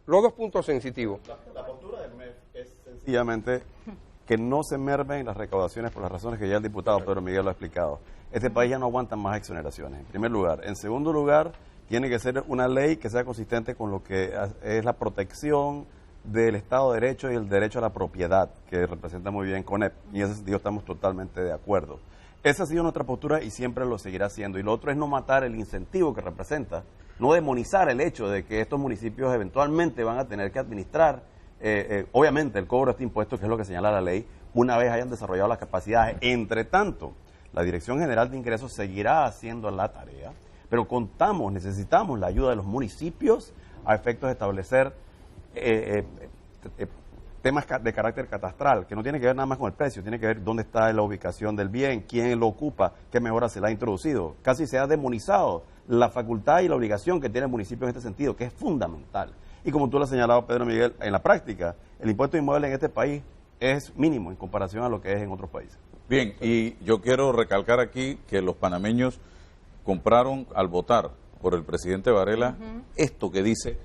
dos puntos sensitivos. La postura del MEF es sencillamente que no se mermen las recaudaciones por las razones que ya el diputado Pedro Miguel lo ha explicado. Este país ya no aguanta más exoneraciones, en primer lugar. En segundo lugar, tiene que ser una ley que sea consistente con lo que es la protección del Estado de Derecho y el derecho a la propiedad, que representa muy bien CONEP, y en ese sentido estamos totalmente de acuerdo. Esa ha sido nuestra postura y siempre lo seguirá siendo. Y lo otro es no matar el incentivo que representa, no demonizar el hecho de que estos municipios eventualmente van a tener que administrar, obviamente, el cobro de este impuesto, que es lo que señala la ley, una vez hayan desarrollado las capacidades. Entre tanto, la Dirección General de Ingresos seguirá haciendo la tarea, pero necesitamos la ayuda de los municipios a efectos de establecer temas de carácter catastral, que no tiene que ver nada más con el precio, tiene que ver dónde está la ubicación del bien, quién lo ocupa, qué mejora se le ha introducido. Casi se ha demonizado la facultad y la obligación que tiene el municipio en este sentido, que es fundamental. Y como tú lo has señalado, Pedro Miguel, en la práctica, el impuesto de inmuebles en este país es mínimo en comparación a lo que es en otros países. Bien, y yo quiero recalcar aquí que los panameños compraron al votar por el presidente Varela esto que dice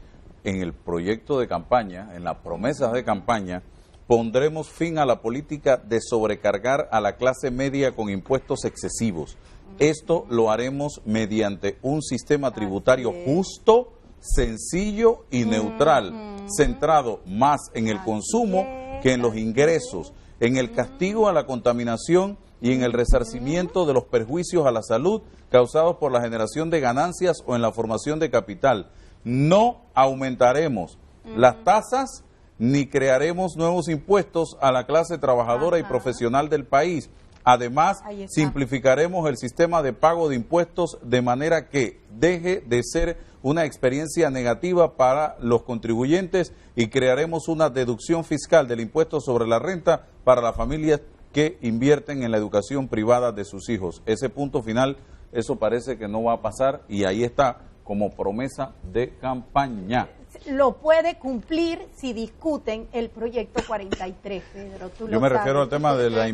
en el proyecto de campaña, en las promesas de campaña: pondremos fin a la política de sobrecargar a la clase media con impuestos excesivos. Esto lo haremos mediante un sistema tributario justo, sencillo y neutral, centrado más en el consumo que en los ingresos, en el castigo a la contaminación y en el resarcimiento de los perjuicios a la salud causados por la generación de ganancias o en la formación de capital. No aumentaremos las tasas ni crearemos nuevos impuestos a la clase trabajadora y profesional del país. Además, simplificaremos el sistema de pago de impuestos de manera que deje de ser una experiencia negativa para los contribuyentes y crearemos una deducción fiscal del impuesto sobre la renta para las familias que invierten en la educación privada de sus hijos. Ese punto final, eso parece que no va a pasar y ahí está como promesa de campaña. Lo puede cumplir si discuten el proyecto 43, Pedro. Yo me refiero al tema de la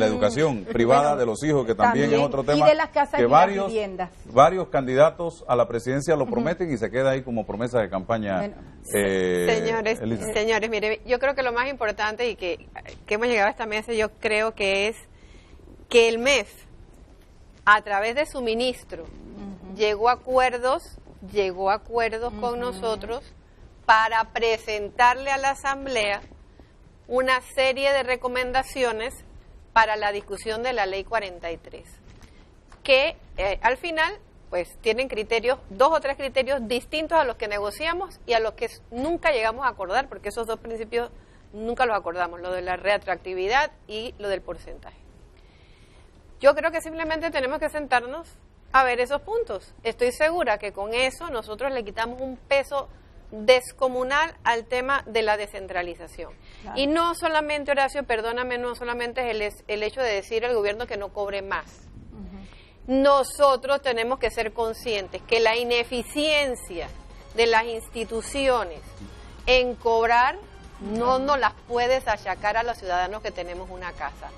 educación privada de los hijos, que también es otro tema. Y de las casas que y las viviendas. Varios candidatos a la presidencia lo prometen y se queda ahí como promesa de campaña. Bueno, señores, mire, yo creo que lo más importante y que hemos llegado a esta mesa, yo creo que es que el MEF, a través de su ministro, llegó a acuerdos con nosotros para presentarle a la Asamblea una serie de recomendaciones para la discusión de la Ley 43, que al final pues tienen criterios, 2 o 3 criterios distintos a los que negociamos y a los que nunca llegamos a acordar, porque esos 2 principios nunca los acordamos, lo de la retroactividad y lo del porcentaje. Yo creo que simplemente tenemos que sentarnos a ver esos puntos. Estoy segura que con eso nosotros le quitamos un peso descomunal al tema de la descentralización. Claro. Y no solamente, Horacio, perdóname, no solamente es el hecho de decir al gobierno que no cobre más. Nosotros tenemos que ser conscientes que la ineficiencia de las instituciones en cobrar no nos las puedes achacar a los ciudadanos que tenemos una casa.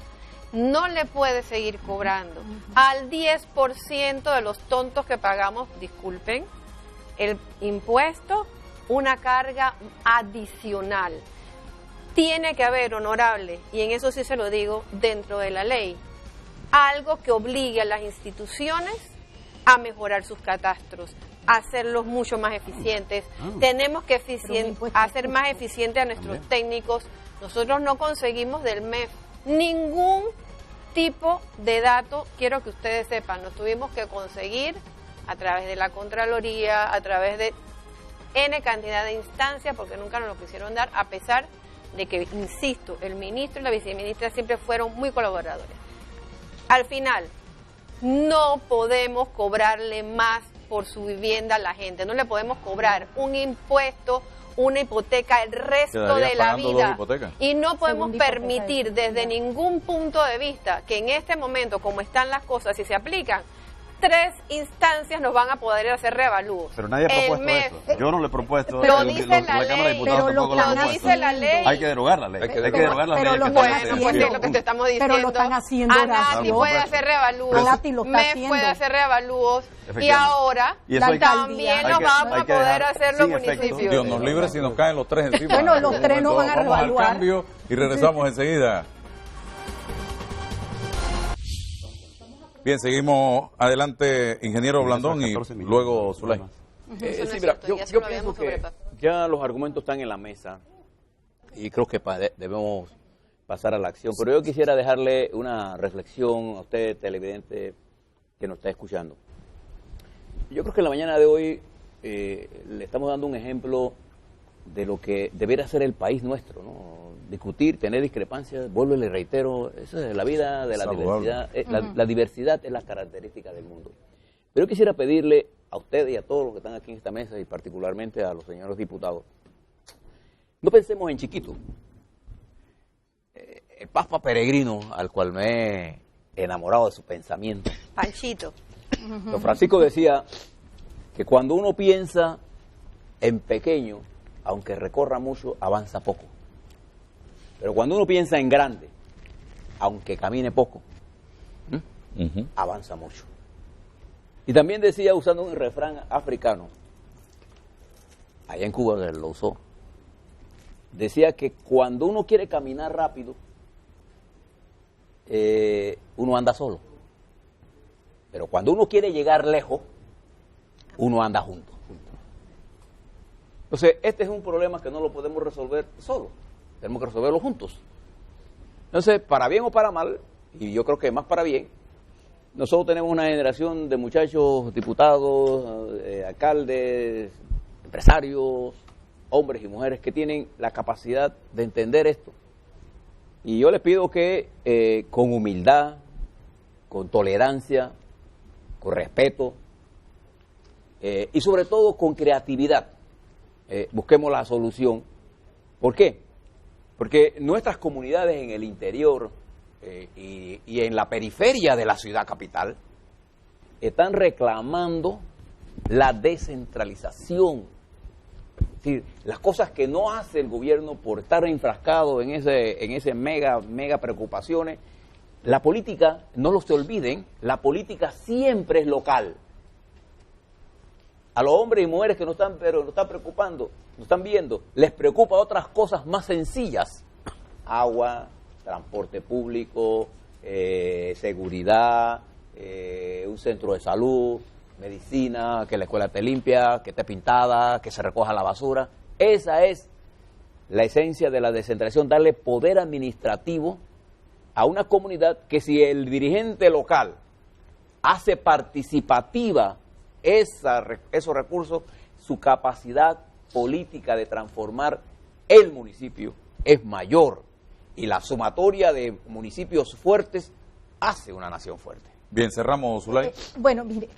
No le puedes seguir cobrando al 10% de los tontos que pagamos, disculpen, el impuesto, una carga adicional. Tiene que haber, honorable, y en eso sí se lo digo, dentro de la ley, algo que obligue a las instituciones a mejorar sus catastros, a hacerlos mucho más eficientes. Tenemos que hacer más eficientes a nuestros técnicos. Nosotros no conseguimos del MEF ningún tipo de dato, quiero que ustedes sepan, lo tuvimos que conseguir a través de la Contraloría, a través de N cantidad de instancias, porque nunca nos lo quisieron dar, a pesar de que, insisto, el ministro y la viceministra siempre fueron muy colaboradores. Al final, no podemos cobrarle más por su vivienda a la gente, no le podemos cobrar un impuesto, una hipoteca el resto de la vida, y no podemos permitir desde ningún punto de vista que en este momento, como están las cosas, si se aplican, 3 instancias nos van a poder hacer reavalúos. Pero nadie ha propuesto eso. Yo no le he propuesto. Lo dice la Cámara de ley. Diputados tampoco lo ha propuesto. Dice la ley. Hay que derogar la ley. Hay que derogar la ley. Pero Bueno, pues es lo que te estamos diciendo. Pero lo están haciendo, ANATI Horacio. puede hacer reavalúos. ANATI lo está MEF haciendo. puede hacer reavalúos. Y Efectivamente. ahora Y eso hay que- también hay lo que- vamos hay a que poder dejar hacer los sin efecto. municipios. Dios nos libre si nos caen los 3 encima. Bueno, los 3 no van a Vamos al revaluar. cambio y regresamos enseguida. Bien, seguimos adelante, ingeniero Blandón, y 14 minutos. luego Zulay. Eso no es Sí, mira, cierto, ya yo se lo pienso habíamos que sobrepasado. ya los argumentos están en la mesa y creo que debemos pasar a la acción. Pero yo quisiera dejarle una reflexión a usted, televidente, que nos está escuchando. Yo creo que en la mañana de hoy le estamos dando un ejemplo de lo que debería ser el país nuestro, ¿no? Discutir, tener discrepancias, vuelvo y le reitero, eso es la vida de la Saludable. diversidad. La diversidad es la característica del mundo. Pero yo quisiera pedirle a ustedes y a todos los que están aquí en esta mesa, y particularmente a los señores diputados, no pensemos en chiquito. El Papa Peregrino, al cual me he enamorado de su pensamiento, Panchito. Don Francisco decía que cuando uno piensa en pequeño, aunque recorra mucho, avanza poco. Pero cuando uno piensa en grande, aunque camine poco, avanza mucho. Y también decía, usando un refrán africano, allá en Cuba lo usó, decía que cuando uno quiere caminar rápido, uno anda solo. Pero cuando uno quiere llegar lejos, uno anda junto. Entonces, este es un problema que no lo podemos resolver solo. Tenemos que resolverlo juntos. Entonces, para bien o para mal, y yo creo que más para bien, nosotros tenemos una generación de muchachos, diputados, alcaldes, empresarios, hombres y mujeres que tienen la capacidad de entender esto. Y yo les pido que con humildad, con tolerancia, con respeto y sobre todo con creatividad busquemos la solución. ¿Por qué? Porque nuestras comunidades en el interior y en la periferia de la ciudad capital están reclamando la descentralización. Es decir, las cosas que no hace el gobierno por estar enfrascado en ese mega preocupaciones. La política, no lo se olviden, la política siempre es local. A los hombres y mujeres que no están preocupando, no están viendo, les preocupa otras cosas más sencillas: agua, transporte público, seguridad, un centro de salud, medicina, que la escuela esté limpia, que esté pintada, que se recoja la basura. Esa es la esencia de la descentralización, darle poder administrativo a una comunidad que, si el dirigente local hace participativa esos recursos, su capacidad política de transformar el municipio es mayor, y la sumatoria de municipios fuertes hace una nación fuerte. Bien, cerramos, Zulay. Bueno, mire,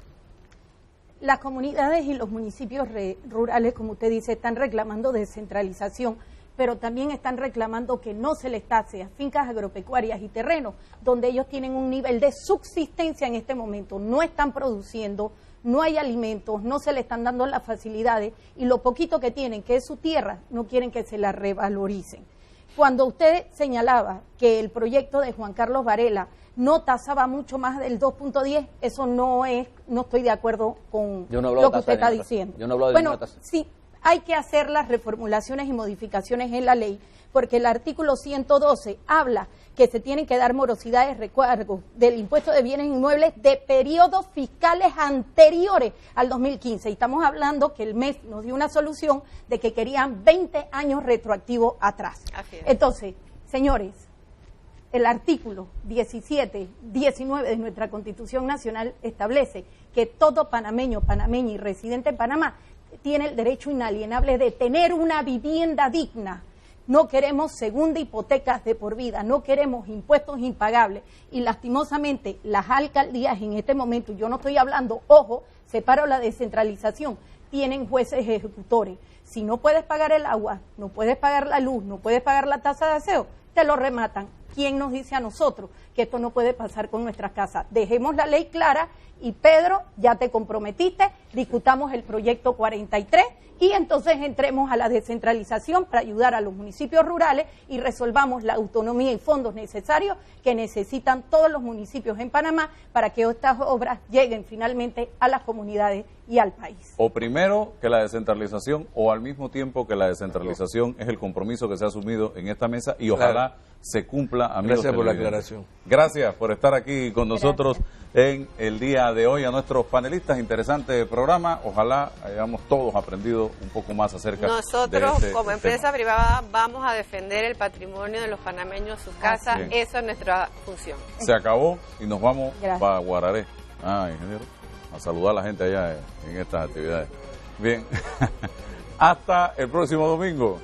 las comunidades y los municipios rurales, como usted dice, están reclamando descentralización, pero también están reclamando que no se les tase a fincas agropecuarias y terrenos donde ellos tienen un nivel de subsistencia en este momento, no están produciendo, no hay alimentos, no se le están dando las facilidades, y lo poquito que tienen, que es su tierra, no quieren que se la revaloricen. Cuando usted señalaba que el proyecto de Juan Carlos Varela no tasaba mucho más del 2.10, eso no estoy de acuerdo con lo que usted está diciendo. Yo no hablo de bueno, ninguna tasa. Sí, hay que hacer las reformulaciones y modificaciones en la ley, porque el artículo 112 habla que se tienen que dar morosidades, recargos del impuesto de bienes inmuebles de periodos fiscales anteriores al 2015. Y estamos hablando que el MEF nos dio una solución de que querían 20 años retroactivos atrás. Así es. Entonces, señores, el artículo 17, 19 de nuestra Constitución Nacional establece que todo panameño, panameña y residente en Panamá tiene el derecho inalienable de tener una vivienda digna. No queremos segunda hipotecas de por vida, no queremos impuestos impagables, y lastimosamente las alcaldías en este momento, yo no estoy hablando, ojo, separo la descentralización, tienen jueces ejecutores. Si no puedes pagar el agua, no puedes pagar la luz, no puedes pagar la tasa de aseo, te lo rematan. ¿quién nos dice a nosotros que esto no puede pasar con nuestras casas? Dejemos la ley clara y Pedro, ya te comprometiste, discutamos el proyecto 43 y entonces entremos a la descentralización para ayudar a los municipios rurales y resolvamos la autonomía y fondos necesarios que necesitan todos los municipios en Panamá para que estas obras lleguen finalmente a las comunidades y al país. O primero que la descentralización o al mismo tiempo que la descentralización es el compromiso que se ha asumido en esta mesa y ojalá se cumpla, amigos. Gracias por la aclaración. Gracias por estar aquí con nosotros en el día de hoy. A nuestros panelistas, interesante programa. Ojalá hayamos todos aprendido un poco más acerca Nosotros, de como empresa privada, vamos a defender el patrimonio de los panameños, sus casas. Esa es nuestra función. Se acabó y nos vamos para Guararé. Ingeniero, a saludar a la gente allá en estas actividades. Bien, hasta el próximo domingo.